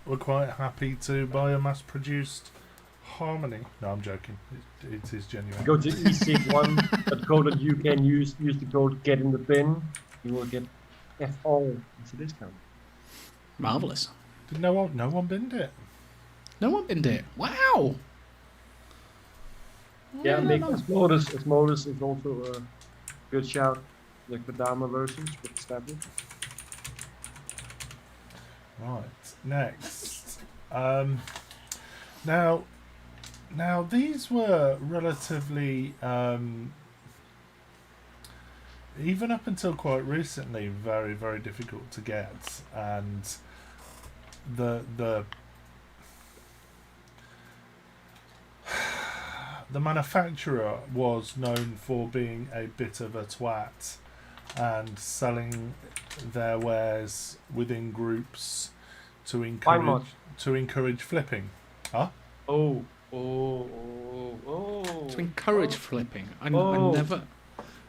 We're quite happy to buy a mass-produced Harmony. No, I'm joking. It is genuine. Go to ec1.co.uk and use the code get in the bin. You will get FO as a discount. Marvellous. Did no one binned it? No one binned it. Wow. Yeah, No, make no. Osmosis. Osmosis is also a good shout. Like the Dharma versions with the stapler. Right. Next. Now these were relatively, even up until quite recently, very, very difficult to get, and the manufacturer was known for being a bit of a twat and selling their wares within groups to encourage flipping. Huh? Oh. To encourage flipping. I Oh. never.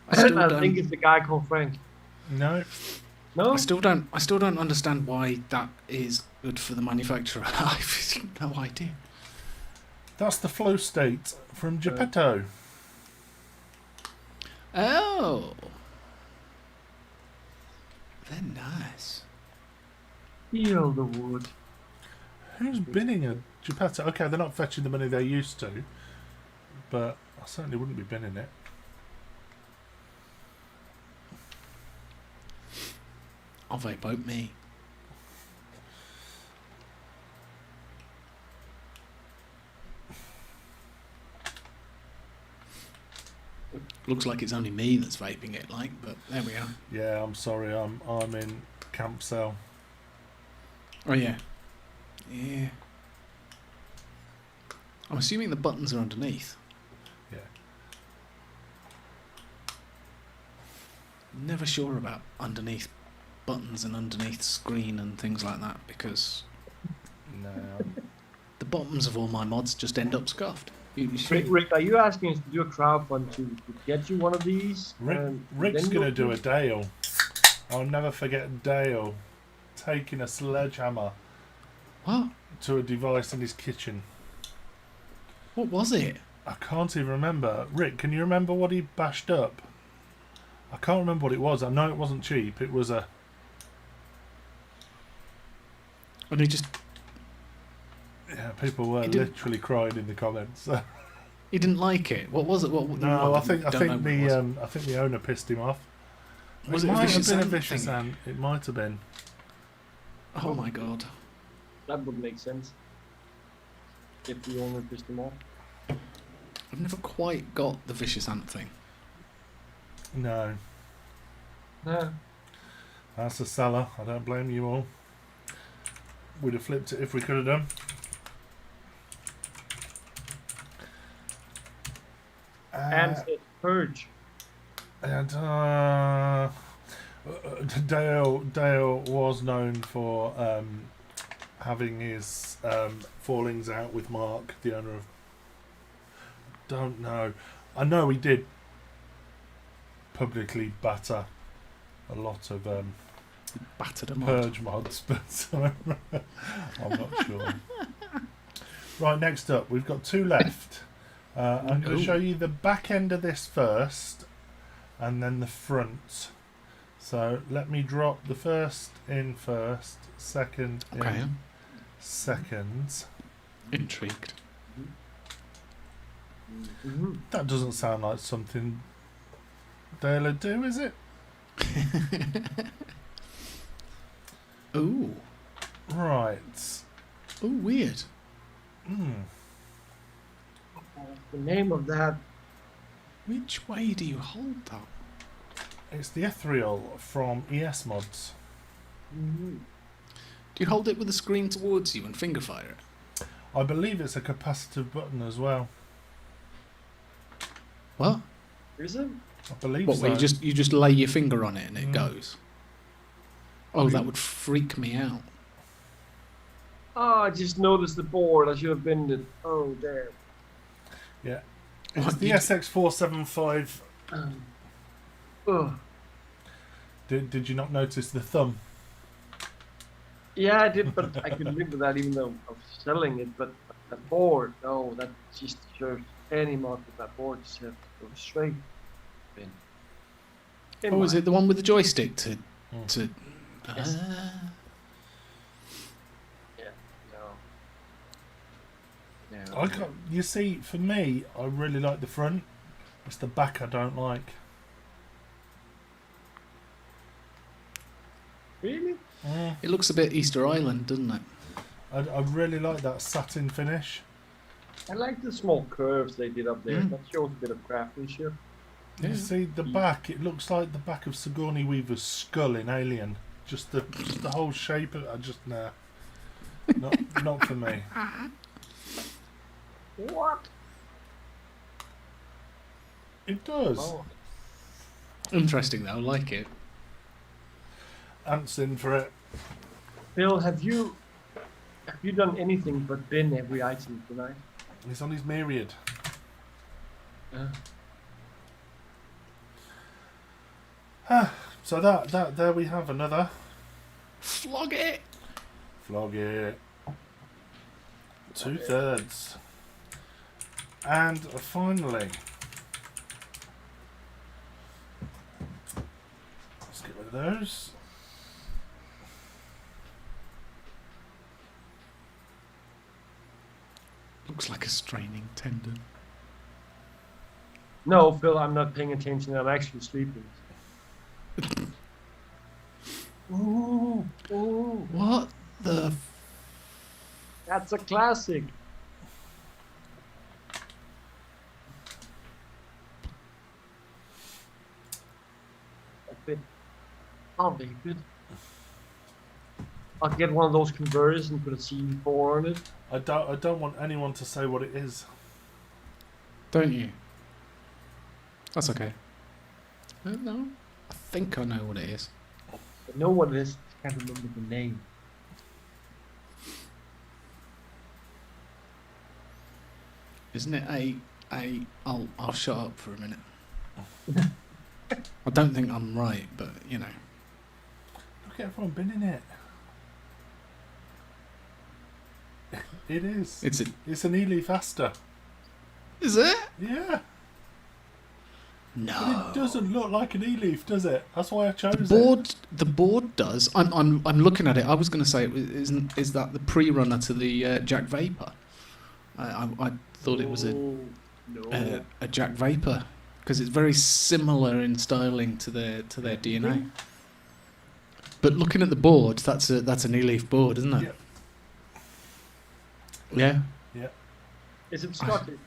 I still I don't. think it's the guy called Frank. No. No? I still don't understand why that is good for the manufacturer. I've no idea. That's the flow state from Geppetto. Oh. They're nice. Feel the wood. Who's binning a Geppetto? Okay, they're not fetching the money they used to, but I certainly wouldn't be binning it. I'll vape out me. Looks like it's only me that's vaping it, like, but there we are. Yeah, I'm sorry, I'm in camp cell. Oh yeah. Yeah. I'm assuming the buttons are underneath. Yeah. Never sure about underneath buttons and underneath screen and things like that because No. the bottoms of all my mods just end up scuffed. Rick, are you asking us to do a crowdfund to get you one of these? Rick's then going to we'll do a Dale. I'll never forget Dale taking a sledgehammer What? to a device in his kitchen. What was it? I can't even remember. Rick, can you remember what he bashed up? I can't remember what it was. I know it wasn't cheap. It was a... And he just Yeah, people were He didn't- literally crying in the comments. he didn't like it. What was it? What? No, what- I think don't know what it was. I think the owner pissed him off. Was it it a might have vicious been a ant vicious thing? ant. It might have been. Oh my god. That would make sense. If the owner pissed him off. I've never quite got the vicious ant thing. No, No. that's a seller. I don't blame you all. We'd have flipped it if we could have done. And it's Purge. And Dale was known for having his fallings out with Mark, the owner of... Don't know. I know he did publicly batter a lot of Battered them up. Purge mods, but I'm not sure. Right, next up, we've got two left. I'm going to Ooh. show you the back end of this first, and then the front. So let me drop the first in first, second Okay. in second. Intrigued. Mm-hmm. That doesn't sound like something Dale would do, is it? Ooh. Right. Ooh, weird. The name of that. Which way do you hold that? It's the ethereal from ES Mods. Mm-hmm. Do you hold it with the screen towards you and finger fire it? I believe it's a capacitive button as well. What? Is it? I believe What? so. Where you just lay your finger on it and it Mm. goes? Oh, that would freak me out. Oh, I just noticed the board. I should have been it. Oh, damn. Yeah. It's What, the you- SX475 Ugh. Did you not notice the thumb? Yeah, I did, but I could live with that even though of selling it. But that board, no, that just serves any market. That board just has to go straight in. Oh, is it the one with the joystick to? Yes. Ah. Yeah, no. No. I can't, you see, for me, I really like the front. It's the back I don't like. Really? It looks a bit Easter Island, doesn't it? I really like that satin finish. I like the small curves they did up there. Mm. That shows a bit of craftsmanship. Yeah. You see the back, it looks like the back of Sigourney Weaver's skull in Alien. Just the whole shape of it, I just, nah. Not for me. What? It does. Oh. Interesting though, I like it. Ant's in for it. Phil, have you done anything but bin every item tonight? He's on his myriad. So there we have another. Flog it! Flog it. 2/3. And finally, let's get rid of those. Looks like a straining tendon. No, Phil, I'm not paying attention. I'm actually sleeping. Ooh, ooh, What the? that's a classic. That's it. Oh, very good. I'll get one of those converters and put a CD4 on it. I don't want anyone to say what it is. Don't you? That's okay. No, I think I know what it is. I know what it is. I can't remember the name. Isn't it I'll shut up for a minute. I don't think I'm right, but you know. Look at everyone binning it. It is. It's an E-leaf Aster. Is it? Yeah. No. But it doesn't look like an E-leaf, does it? That's why I chose The board does. I'm looking at it. I was going to say, is that the pre-runner to the Jack Vapor? I thought it was No. a Jack Vapor because it's very similar in styling to their DNA. But looking at the board, that's an E-leaf board, isn't it? Yep. Yeah. Yeah. Is it Scottish?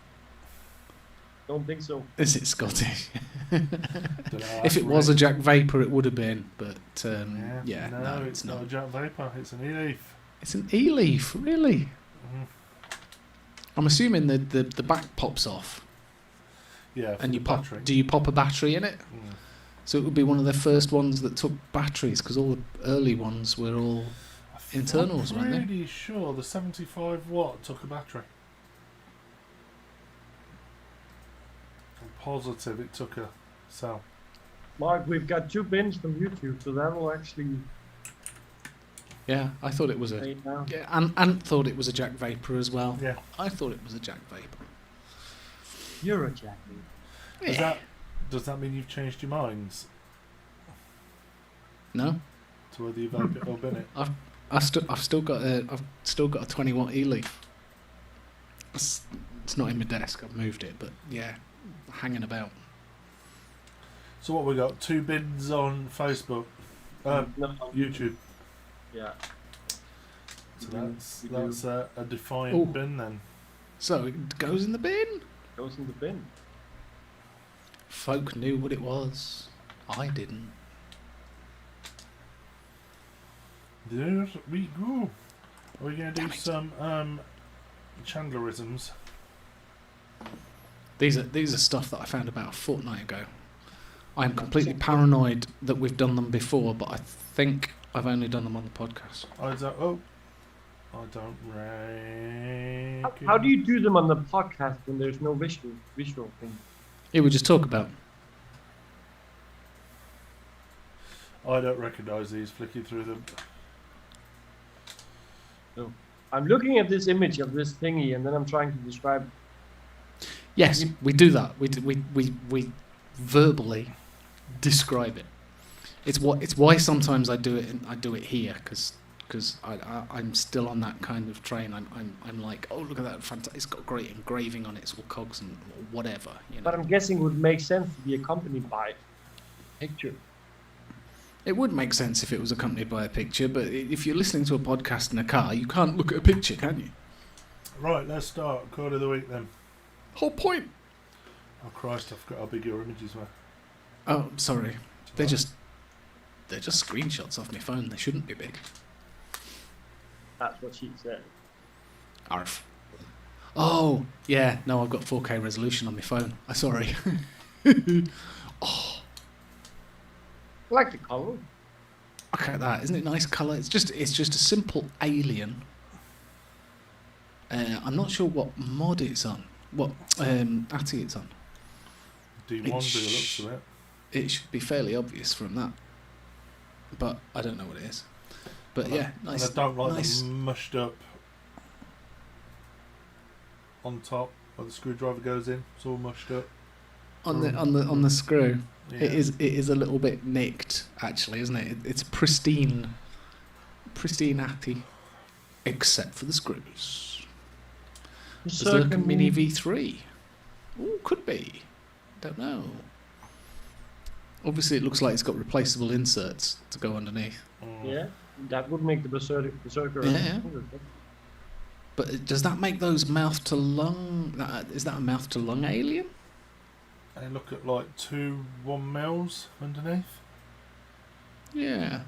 Don't think so. Is it Scottish? Dunno, If it was a Jack Vapor, it would have been. But yeah, no, no, it's not a Jack Vapor. It's an E-leaf. It's an E-leaf, really. Mhm. I'm assuming the back pops off, Yeah. for and the you pop. battery. Do you pop a battery in it? Mm. So it would be one of the first ones that took batteries, because all the early ones were all internals, I'm weren't they? pretty sure the 75 watt took a battery. I'm positive it took a cell. Mark, we've got 2 bins from YouTube, so that will actually Yeah, I thought it was a. lay it down. Yeah, and Ant thought it was a Jack Vapor as well. Yeah. I thought it was a Jack Vapor. You're a Jack. Does that mean you've changed your minds No, to whether you vape it or bin it? I've still got a 20 watt E-leaf. It's not in my desk. I've moved it, but yeah, hanging about. So what we got? 2 bins on Facebook, No, YouTube. yeah. So We do, that's we do. a defiant Ooh. bin then. So it goes in the bin. Goes in the bin. Folk knew what it was. I didn't. There we go. Are we going to do Damn it. some Chandlerisms? These are stuff that I found about a fortnight ago. I'm completely paranoid that we've done them before, but I think I've only done them on the podcast. I don't reckon. How do you do them on the podcast when there's no visual thing? Yeah, we just talk about. I don't recognise these flicking through them. I'm looking at this image of this thingy, and then I'm trying to describe. Yes, we do that. We verbally describe it. It's why sometimes I do it. I do it here because I'm still on that kind of train. I'm like, oh, look at that! It's got great engraving on it. It's all cogs and whatever. You know. But I'm guessing it would make sense to be accompanied by a picture. It would make sense if it was accompanied by a picture, but if you're listening to a podcast in a car, you can't look at a picture, can you? Right, let's start. Code of the week then. Whole point. Oh Christ, I forgot how big your images were. Oh, sorry. They're just screenshots off my phone. They shouldn't be big. That's what she said. Arf. Oh, yeah. No, I've got 4K resolution on my phone. I'm sorry. Oh, I like the color. look at that. Isn't it nice colour? It's just a simple alien. I'm not sure what mod it's on. What ATI it's on. D1 by the looks of it. It should be fairly obvious from that. But I don't know what it is. But yeah, nice. And I don't like nice. the mushed up on top where the screwdriver goes in. It's all mushed up. On the screw. Yeah. It is a little bit nicked, actually, isn't it? It's pristine ATI, except for the screws. Berserker Mini V3. Ooh, could be. Don't know. Obviously, it looks like it's got replaceable inserts to go underneath. Yeah, that would make the Berserker. Yeah. But does that make those mouth to lung? Is that a mouth to lung alien? And look at like 2 1mm underneath. Yeah.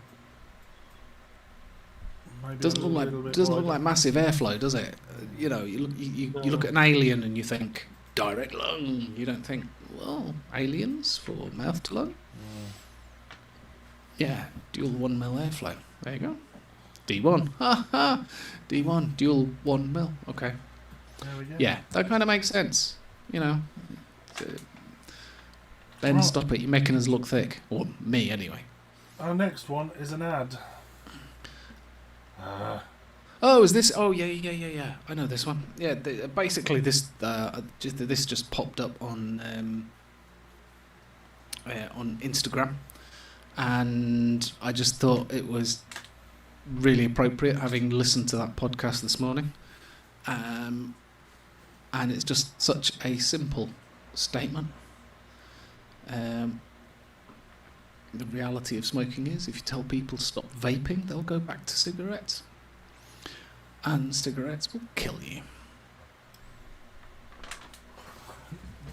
Maybe Doesn't a little bit look wider. like massive airflow, does it? You know, you look at an alien and you think direct lung. You don't think, well, aliens for mouth to lung. Yeah, dual 1mm airflow. There you go. D1. Ha ha. D1 dual 1mm. Okay. There we go. Yeah, that kind of makes sense. You know. Ben, Well- stop it. You're making us look thick. Or me, anyway. Our next one is an ad. Oh, is this? Oh, yeah. I know this one. Yeah, basically this just popped up on Instagram, and I just thought it was really appropriate, having listened to that podcast this morning. And it's just such a simple statement. The reality of smoking is, if you tell people to stop vaping, they'll go back to cigarettes. And cigarettes will kill you.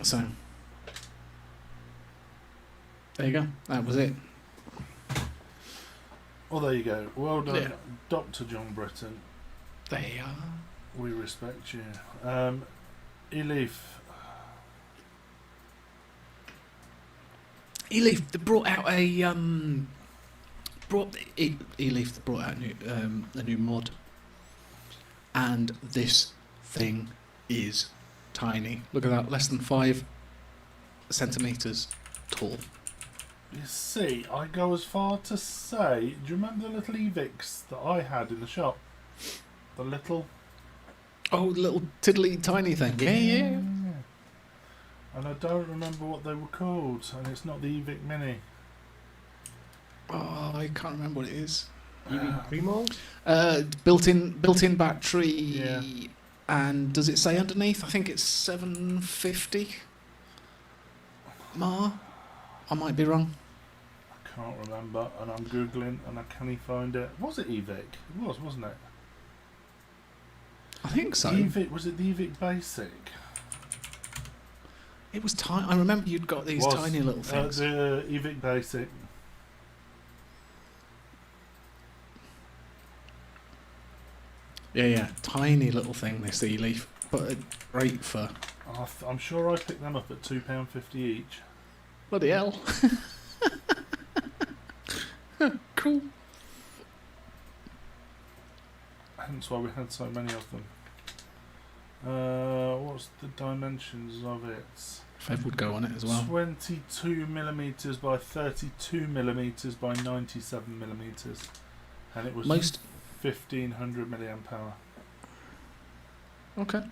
So, there you go. That was it. Well, there you go. Well done, Yeah. Dr. John Britton. There you are. We respect you. Elif. Eleaf, they brought out a Eleaf brought out a new mod, and this thing is tiny. Look at that, less than 5 centimeters tall. You see, I go as far to say, do you remember the little Evics that I had in the shop? The little... Oh, little tiddly tiny thing. Yeah. And I don't remember what they were called, and it's not the Evic Mini. Oh, I can't remember what it is. EV Primo? Built-in battery. Yeah. And does it say underneath? I think it's 750 mAh. I might be wrong. I can't remember, and I'm Googling, and I can't find it. Was it Evic? It was, wasn't it? I think so. Evic, was it the Evic Basic? It was tiny. I remember you'd got these Was, tiny little things. The Evic Basic. Yeah. Tiny little thing, this E-Leaf. But great for... I'm sure I picked them up at £2.50 each. Bloody hell. Cool. Hence why we had so many of them. What's the dimensions of it? Fev would go on it as well. 22 millimeters by 32 millimeters by 97 millimeters, and it was Most 1500 milliamp hour. Okay.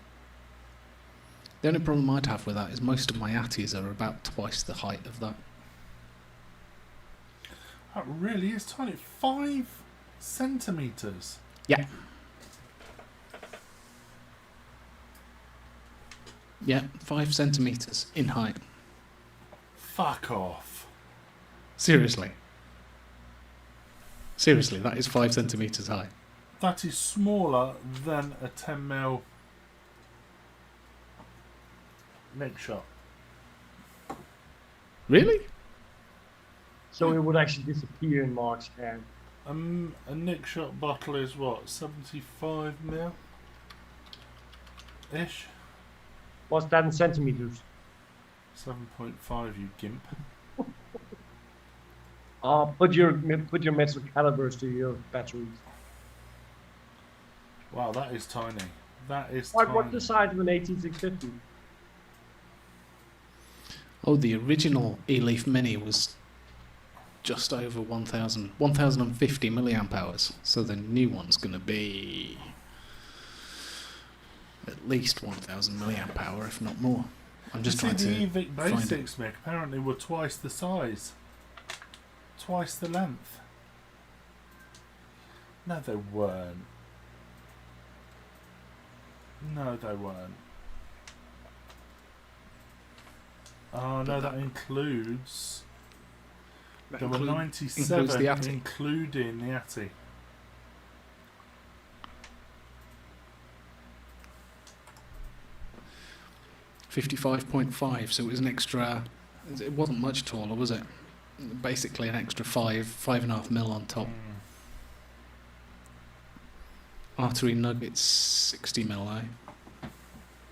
The only problem I'd have with that is most of my Atties are about twice the height of that. That really is tiny. 5 centimeters. Yeah. Yeah, 5 centimeters in height. Fuck off. Seriously. Seriously, that is 5 centimeters high. That is smaller than a 10mm neck shot. Really? So it would actually disappear in Mark's hand. A Nick shot bottle is what, 75mm ish? What's that in centimeters? 7.5, you gimp. Put your metal calibers to your batteries. Wow, that is tiny. That is What, tiny. what's the size of an 18650? Oh, the original E-Leaf Mini was just over 1050 milliamp hours. So the new one's going to be at least 1000 milliamp hour, if not more. I'm just trying to the Evic find it. Basics, Mick, apparently were twice the size. Twice the length. No, they weren't. No, they weren't. Oh, no, that includes... There were 97, includes the Atty. including the Atty. .5, so it was an extra. It wasn't much taller, was it? Basically, an extra 5.5 mil on top. Artery nuggets 60 mil, eh?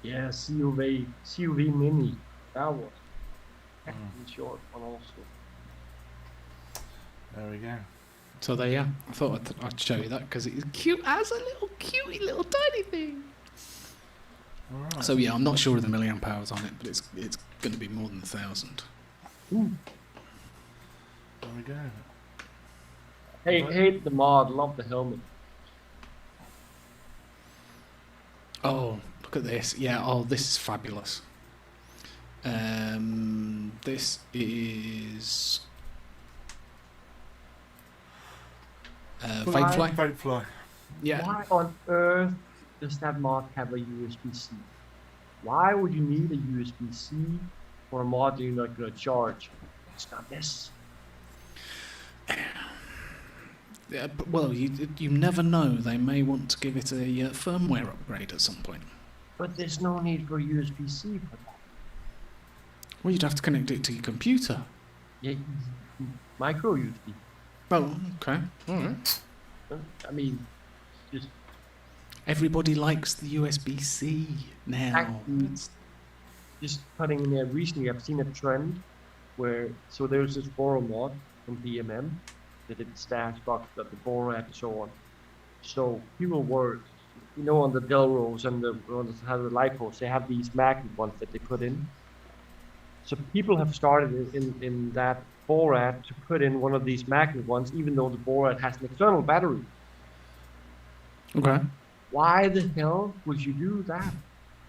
Yeah, CUV Mini. That was Mm. in short one also. There we go. So there, yeah. I thought I'd show you that because it's cute as a little cutie little tiny thing. Alright. So yeah, I'm not sure of the milliamp hours on it, but it's going to be more than 1,000. Ooh. There we go. Hate the mod, love the helmet. Oh, look at this. Yeah, oh, this is fabulous. This is Vapefly. Vapefly. Yeah. Why on earth does that mod have a USB-C? Why would you need a USB-C for a mod you're not going to charge? It's not this. Yeah, but, well, you never know. They may want to give it a firmware upgrade at some point. But there's no need for USB-C for that. Well, you'd have to connect it to your computer. Yeah, micro USB. Oh, okay. All right. I mean, just Everybody likes the USB-C now. Actually, just putting in there recently, I've seen a trend where, so there's this Boro mod from BMM that did the stash box, that the Boro app and so on. So people were, on the Delros and the ones that have the LiPos, they have these magnet ones that they put in. So people have started in that Boro app to put in one of these magnet ones, even though the Boro app has an external battery. Okay. Why the hell would you do that?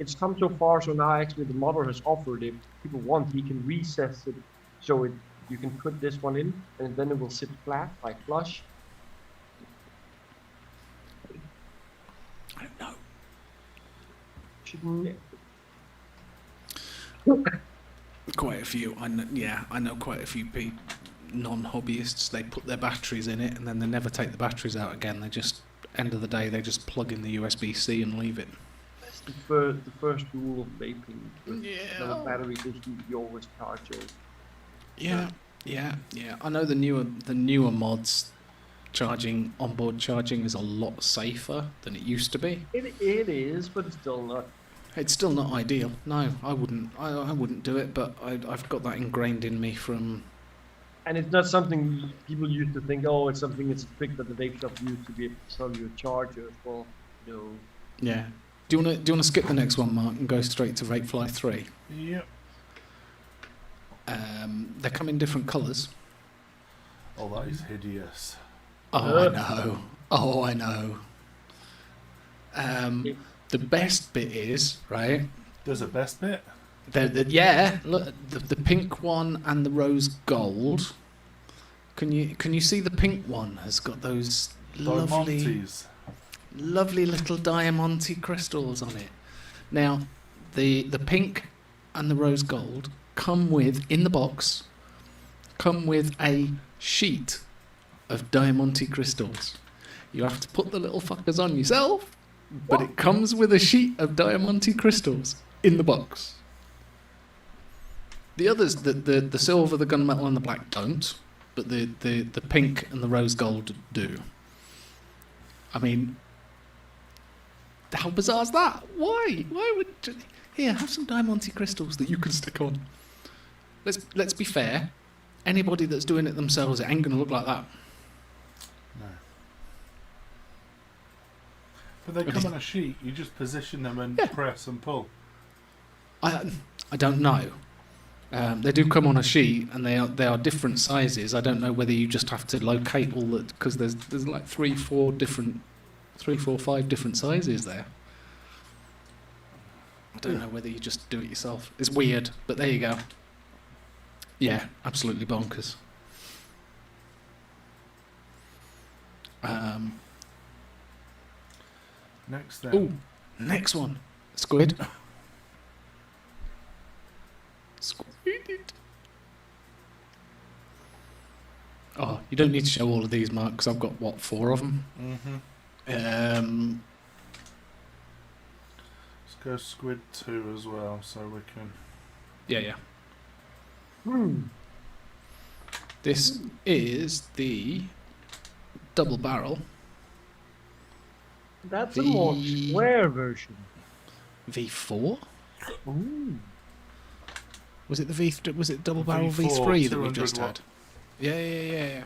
It's come so far, so now actually the modder has offered, if people want, he can recess it so you can put this one in and then it will sit flat, like flush. I don't know. Shouldn't Quite a few. I know quite a few non-hobbyists. They put their batteries in it and then they never take the batteries out again. They just, end of the day, they just plug in the USB-C and leave it. That's the first rule of vaping. With no battery, you always charge it. Yeah. I know the newer mods, onboard charging is a lot safer than it used to be. It is, but it's still not. It's still not ideal. No, I wouldn't do it, but I've got that ingrained in me from. And it's not something people used to think, it's a trick that the vape shop used to be able to sell you a charger. Well, no. Yeah. Do you want to skip the next one, Mark, and go straight to Vapefly 3? Yep. They come in different colours. Oh, that is hideous. Oh, I know. Oh, I know. The best bit is, right? There's a best bit. Yeah, look, the pink one and the rose gold. Can you see the pink one has got those Diamantes. lovely little diamante crystals on it. Now, the pink and the rose gold come with, in the box, come with a sheet of diamante crystals. You have to put the little fuckers on yourself, but it comes with a sheet of diamante crystals in the box. The others, the silver, the gunmetal and the black don't, but the pink and the rose gold do. I mean, how bizarre is that? Why? Why would... Here, have some diamante crystals that you can stick on. Let's be fair. Anybody that's doing it themselves, it ain't going to look like that. No. But they come on a sheet. You just position them and press and pull. I don't know. They do come on a sheet, and they are different sizes. I don't know whether you just have to locate all that, because there's like 3, 4, 5 different sizes there. I don't know whether you just do it yourself. It's weird, but there you go. Yeah, absolutely bonkers. Next then. Oh, next one. Squid. Squid. Oh, you don't need to show all of these, Mark, because I've got, 4 of them? Mm-hmm. Let's go Squid 2 as well, so we can... Yeah. This is the double barrel That's a more square version. V4. Ooh. Was it the V? Was it double barrel V4, V3 that we 200 just watt. had? Yeah.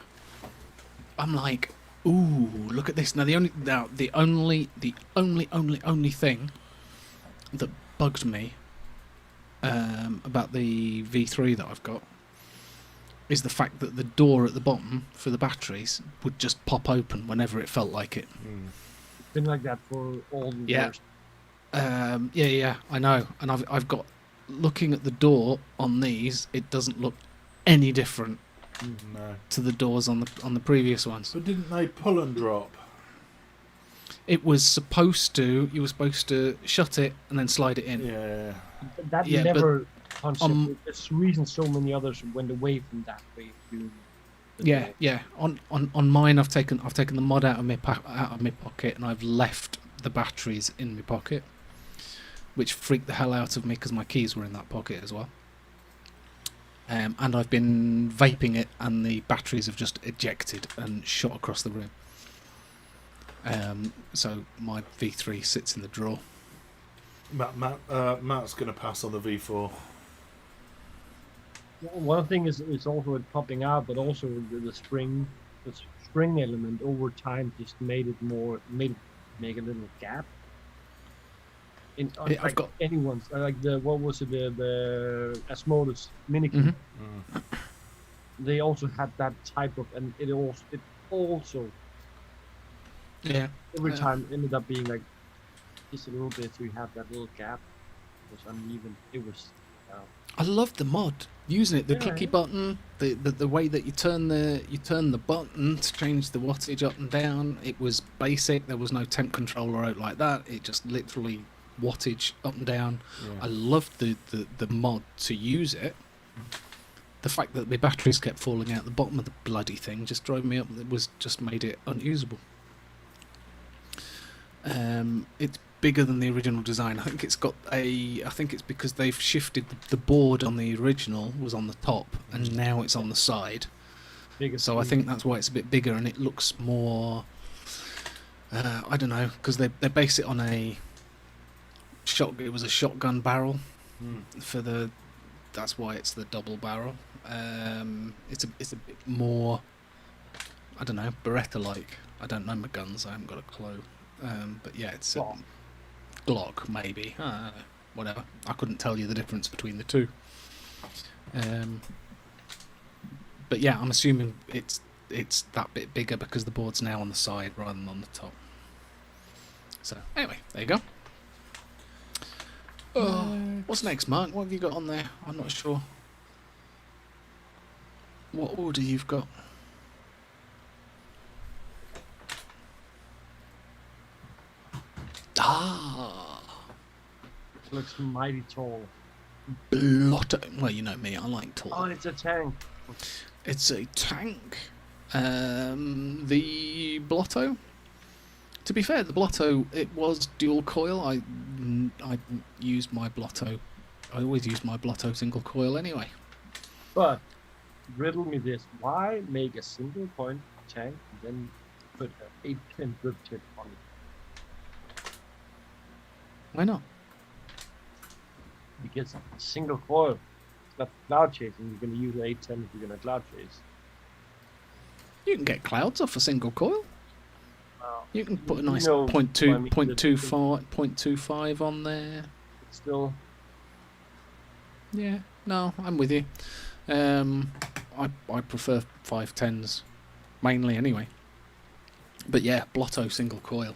I'm like, ooh, look at this. Now the only thing that bugged me about the V3 that I've got is the fact that the door at the bottom for the batteries would just pop open whenever it felt like it. It's been like that for all the years. Yeah, I know. And I've got, looking at the door on these, it doesn't look any different No. to the doors on the previous ones. But didn't they pull and drop? It was supposed to. You were supposed to shut it and then slide it in. Yeah. That Yeah, never concept. There's reason so many others went away from that way. Yeah. On mine, I've taken the mod out of my pocket, and I've left the batteries in my pocket, which freaked the hell out of me because my keys were in that pocket as well. And I've been vaping it, and the batteries have just ejected and shot across the room. So my V3 sits in the drawer. Matt's going to pass on the V4. One thing is also it popping out, but also the spring element over time just made it make a little gap. I've got anyone's like what was it, the Asmodus mini. They also had that type of, and it also every time ended up being like just a little bit. So you have that little gap. It was uneven. It was. I love the mod. Using it, the clicky button, the way that you turn the button to change the wattage up and down. It was basic. There was no temp controller out like that. It just literally wattage up and down. Yeah. I loved the mod to use it. The fact that the batteries kept falling out the bottom of the bloody thing just drove me up. It was just made it unusable. It's bigger than the original design. I think it's because they've shifted the board on the original was on the top and now it's on the side. So I think that's why it's a bit bigger and it looks more. I don't know, because they base it on a It was a shotgun barrel for the. That's why it's the double barrel. It's a bit more. I don't know, Beretta-like. I don't know my guns. I haven't got a clue. But yeah, it's Glock, maybe. Whatever. I couldn't tell you the difference between the two. But yeah, I'm assuming it's that bit bigger because the board's now on the side rather than on the top. So anyway, there you go. What's next, Mark? What have you got on there? I'm not sure. What order you've got? Looks mighty tall. Blotto. Well, you know me, I like tall. Oh, it's a tank. It's a tank. The Blotto. To be fair, the Blotto, it was dual coil. I used my Blotto. I always use my Blotto single coil anyway. But riddle me this: why make a single point tank and then put an 8-pin grip tip on it? Why not? Because single coil, it's not cloud chasing. You're going to use an 810 if you're going to cloud chase. You can get clouds off a single coil. You can put a nice know what I mean, 0.25 on there. It's still. Yeah, no, I'm with you. I prefer 510s, mainly anyway. But yeah, Blotto single coil.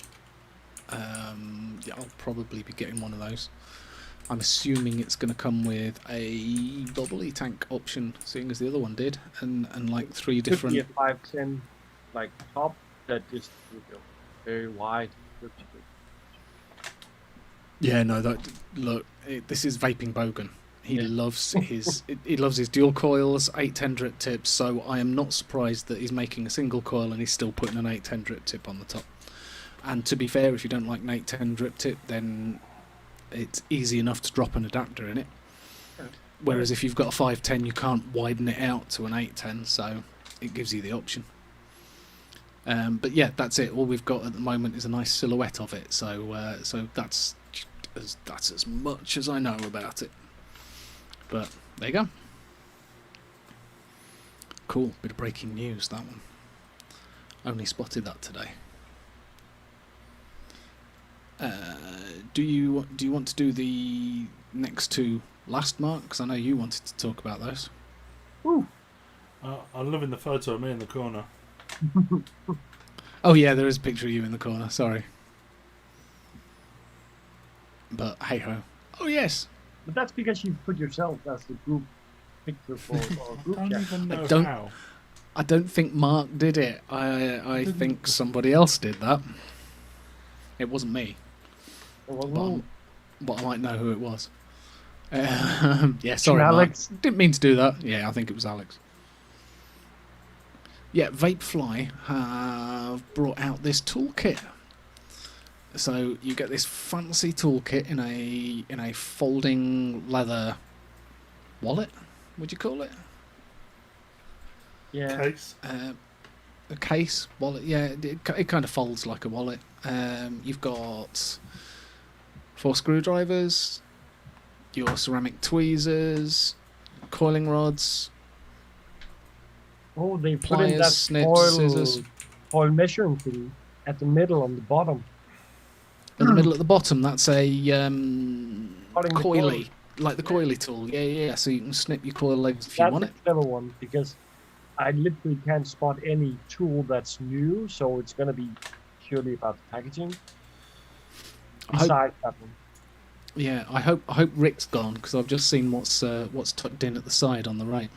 Yeah, I'll probably be getting one of those. I'm assuming it's going to come with a bubbly tank option, seeing as the other one did, and like three different. Could be a 510 like top that just very wide. Yeah, no, this is Vaping Bogan. He loves his dual coils, 810 drip tips. So I am not surprised that he's making a single coil and he's still putting an 810 drip tip on the top. And to be fair, if you don't like an 810 drip tip, then it's easy enough to drop an adapter in it. Whereas if you've got a 510, you can't widen it out to an 810, so it gives you the option. But yeah, that's it. All we've got at the moment is a nice silhouette of it. So that's as much as I know about it. But there you go. Cool. Bit of breaking news, that one. Only spotted that today. Do you want to do the next two last, Mark? Because I know you wanted to talk about those. Ooh. I'm loving the photo of me in the corner. Oh yeah, there is a picture of you in the corner. Sorry. But hey ho. Oh yes. But that's because you put yourself as the group picture for our group I don't chat. even know don't- how. I don't think Mark did it. I think somebody else did that. It wasn't me. It was But I might know who it was. Yeah, sorry, Mark. Alex. Didn't mean to do that. Yeah, I think it was Alex. Yeah, Vapefly have brought out this toolkit. So you get this fancy toolkit in a folding leather wallet. Would you call it? Yeah. Case. A case wallet. Yeah, it kind of folds like a wallet. You've got 4 screwdrivers, your ceramic tweezers, coiling rods, Oh, they put pliers, in that snips, scissors. foil measuring thing at the middle on the bottom. In the middle at the bottom, that's a Cutting the coily, like the coily tool. Yeah. So you can snip your coil legs if you That's want a it. clever one because I literally can't spot any tool that's new, so it's gonna be purely about the packaging. I hope, Besides that one. yeah, I hope Rick's gone because I've just seen what's tucked in at the side on the right.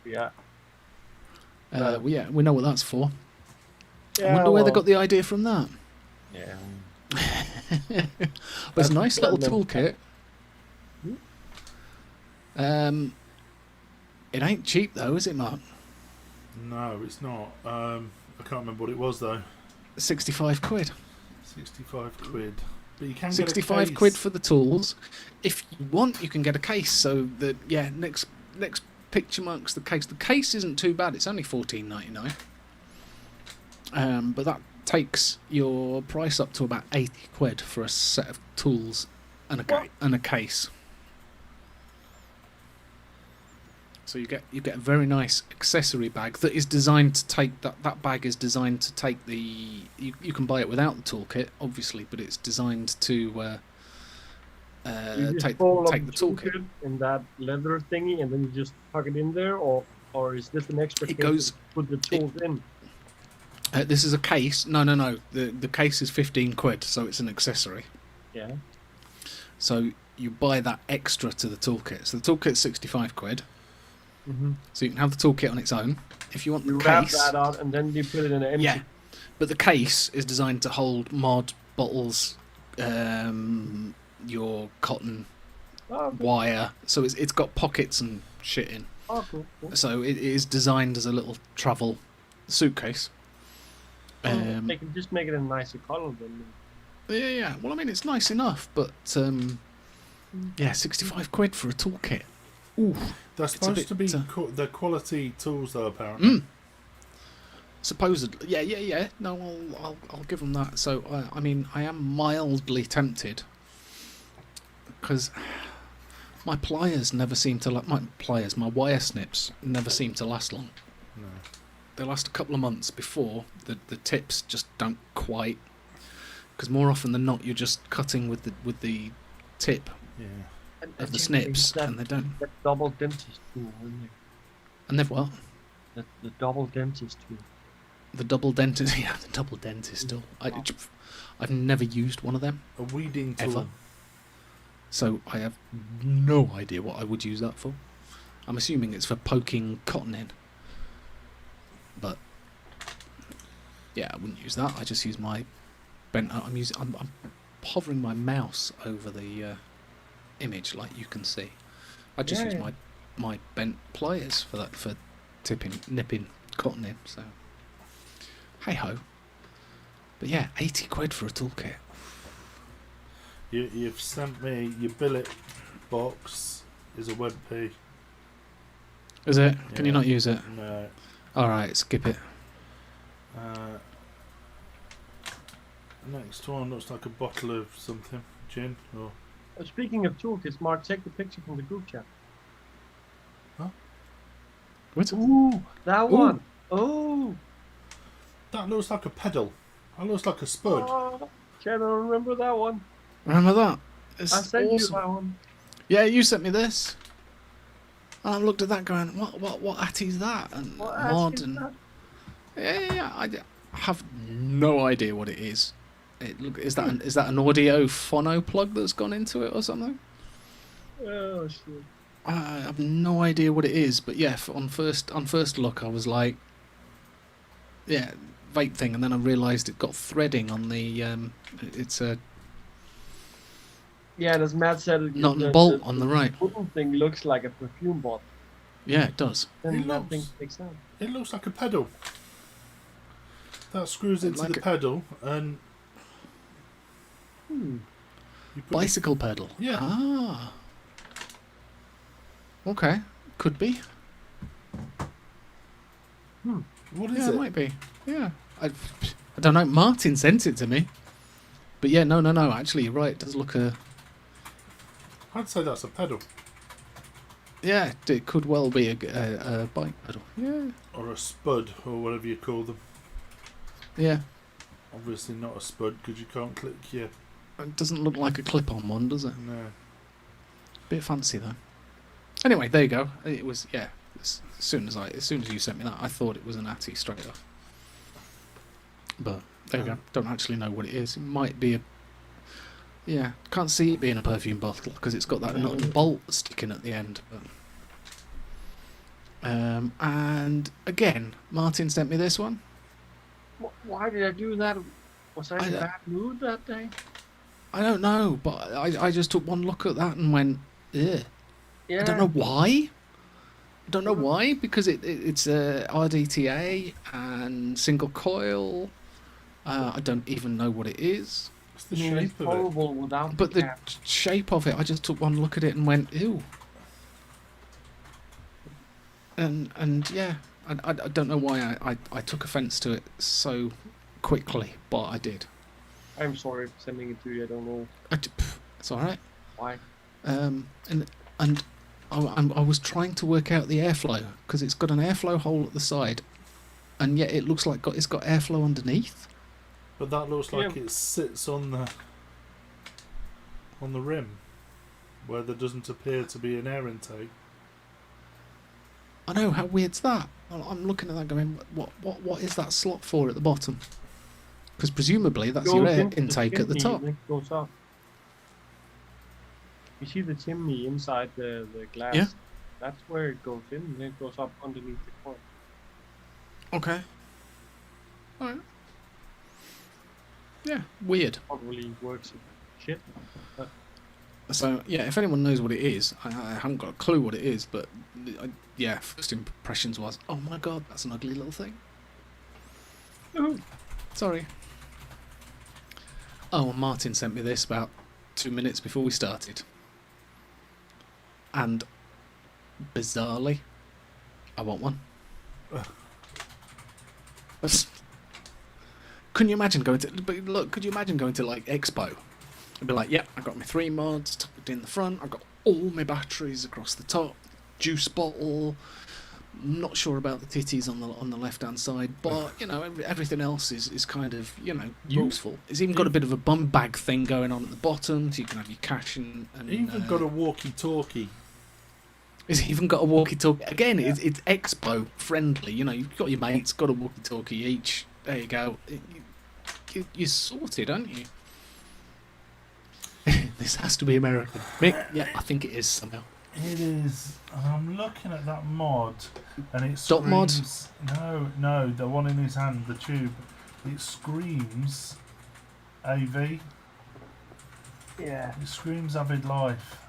Yeah. Well, yeah, we know what that's for. I Yeah, wonder where they well, got the idea from that. Yeah. But it's a nice little toolkit. It ain't cheap though, is it, Mark? No, it's not. I can't remember what it was though. 65 quid. 65 quid. But you can 65 get a case. quid for the tools. If you want, you can get a case. So that next picture marks the case. The case isn't too bad. It's only $14.99. But that takes your price up to about 80 quid for a set of tools and a case. So you get a very nice accessory bag that is designed to take that bag is designed to take the you can buy it without the toolkit obviously, but it's designed to You just take fold up the toolkit. in that leather thingy, and then you just plug it in there, or is this an extra It case goes- to put the tools in? This is a case. No. The case is 15 quid, so it's an accessory. Yeah. So you buy that extra to the toolkit. So the toolkit's 65 quid. Mm-hmm. So you can have the toolkit on its own. If you want the You wrap case, that out, and then you put it in an empty. yeah. But the case is designed to hold mod, bottles, your cotton, Oh, okay. wire. So it's got pockets and shit in. Oh, cool. So it is designed as a little travel suitcase. They can just make it a nicer color then. Yeah. Well, I mean, it's nice enough, but yeah, 65 quid for a toolkit. Ooh. They're It's a supposed bit, to be they're quality tools, though. Apparently. Supposedly, yeah. No, I'll give them that. So I mean, I am mildly tempted because my pliers never seem to my wire snips never seem to last long. No. They last a couple of months before the tips just don't quite. Because more often than not, you're just cutting with the tip Yeah. of the snips, and they don't. That double dentist tool, isn't it? And they've what? The double dentist tool. The double dentist. Yeah, the double dentist tool. I've never used one of them. A weeding tool. Ever. So I have no idea what I would use that for. I'm assuming it's for poking cotton in. But yeah, I wouldn't use that. I just use my bent. I'm hovering my mouse over the image, like you can see. I just use my bent pliers for that, for nipping cotton in. So hey ho. But yeah, 80 quid for a toolkit. You've sent me your billet box is a WebP. Is it? Can you Yeah. not use it? No. Alright, skip it. Next one looks like a bottle of something, gin or. Speaking of toolkits, Mark, take the picture from the group chat. What? Ooh, that one. Oh. That looks like a pedal. That looks like a spud. Oh, can I remember that one? Remember that? It's I sent you awesome. that one. Yeah, you sent me this. And I looked at that going, what atty's that? And What mod is and that? yeah, I have no idea what it is. Is that an audio phono plug that's gone into it or something? Oh shit. I have no idea what it is, but yeah, on first look, I was like, yeah, vape thing, and then I realised it got threading on the it's a Yeah, and as Matt said, nut and bolt on the right. wooden thing looks like a perfume bottle. Yeah, it does. Then It that looks- thing sticks out. It looks like a pedal. That screws into Like the it. pedal and Hmm. you put Bicycle pedal. Yeah. Ah. Okay, could be. What is Yeah, it? it might be. Yeah, I don't know. Martin sent it to me, but yeah, no. Actually, you're right. It does look I'd say that's a pedal yeah. It could well be a bike pedal. Yeah, or a spud or whatever you call them. yeah. Obviously not a spud because you can't click your. It doesn't look like a clip-on one, does it? No. Bit fancy though. Anyway, there you go. It was yeah. As soon as you sent me that, I thought it was an Atty straight off. But there you go. Don't actually know what it is. It might be a. Yeah, can't see it being a perfume bottle because it's got that nut and bolt sticking at the end. But and again, Martin sent me this one. Why did I do that? Was I in I- a bad mood that day? I don't know, but I just took one look at that and went, ugh. Yeah. I don't know why. I don't know why, because it's a RDTA and single coil. I don't even know what it is. It's the It's shape of it. horrible without But the cap. shape of it, I just took one look at it and went, ew. And yeah, I don't know why I took offence to it so quickly, but I did. I'm sorry for sending it to you. I don't know It's all right. why. And I was trying to work out the airflow because it's got an airflow hole at the side, and yet it looks like it's got airflow underneath. But that looks like it sits on the rim, where there doesn't appear to be an air intake. I know, how weird's that? I'm looking at that going, what is that slot for at the bottom? Because presumably that's your air intake at the top. It goes up. You see the chimney inside the glass? Yeah. That's where it goes in, and then it goes up underneath the core. Okay. Alright. Yeah, weird. Probably works shit. So, yeah, if anyone knows what it is, I haven't got a clue what it is, but yeah, first impressions was, oh my god, that's an ugly little thing. Ooh. Sorry. Oh, and Martin sent me this about 2 minutes before we started. And, bizarrely, I want one. Couldn't you imagine going to... But look, could you imagine going to, like, Expo? I'd be like, yeah, I got my 3 mods tucked in the front, I've got all my batteries across the top, juice bottle, not sure about the titties on the left hand side, but you know, everything else is kind of, you know, useful. It's even got a bit of a bum bag thing going on at the bottom, so you can have your cash and Even got a walkie-talkie. It's even got a walkie-talkie. Again, it's expo friendly. You know, you've got your mates, got a walkie-talkie each. There you go. You're sorted, aren't you? This has to be American. Mick? Yeah, I think it is somehow. It is. And I'm looking at that mod, and it Dot mod? screams... No, the one in his hand, the tube. It screams AV. Yeah. It screams Avid Life.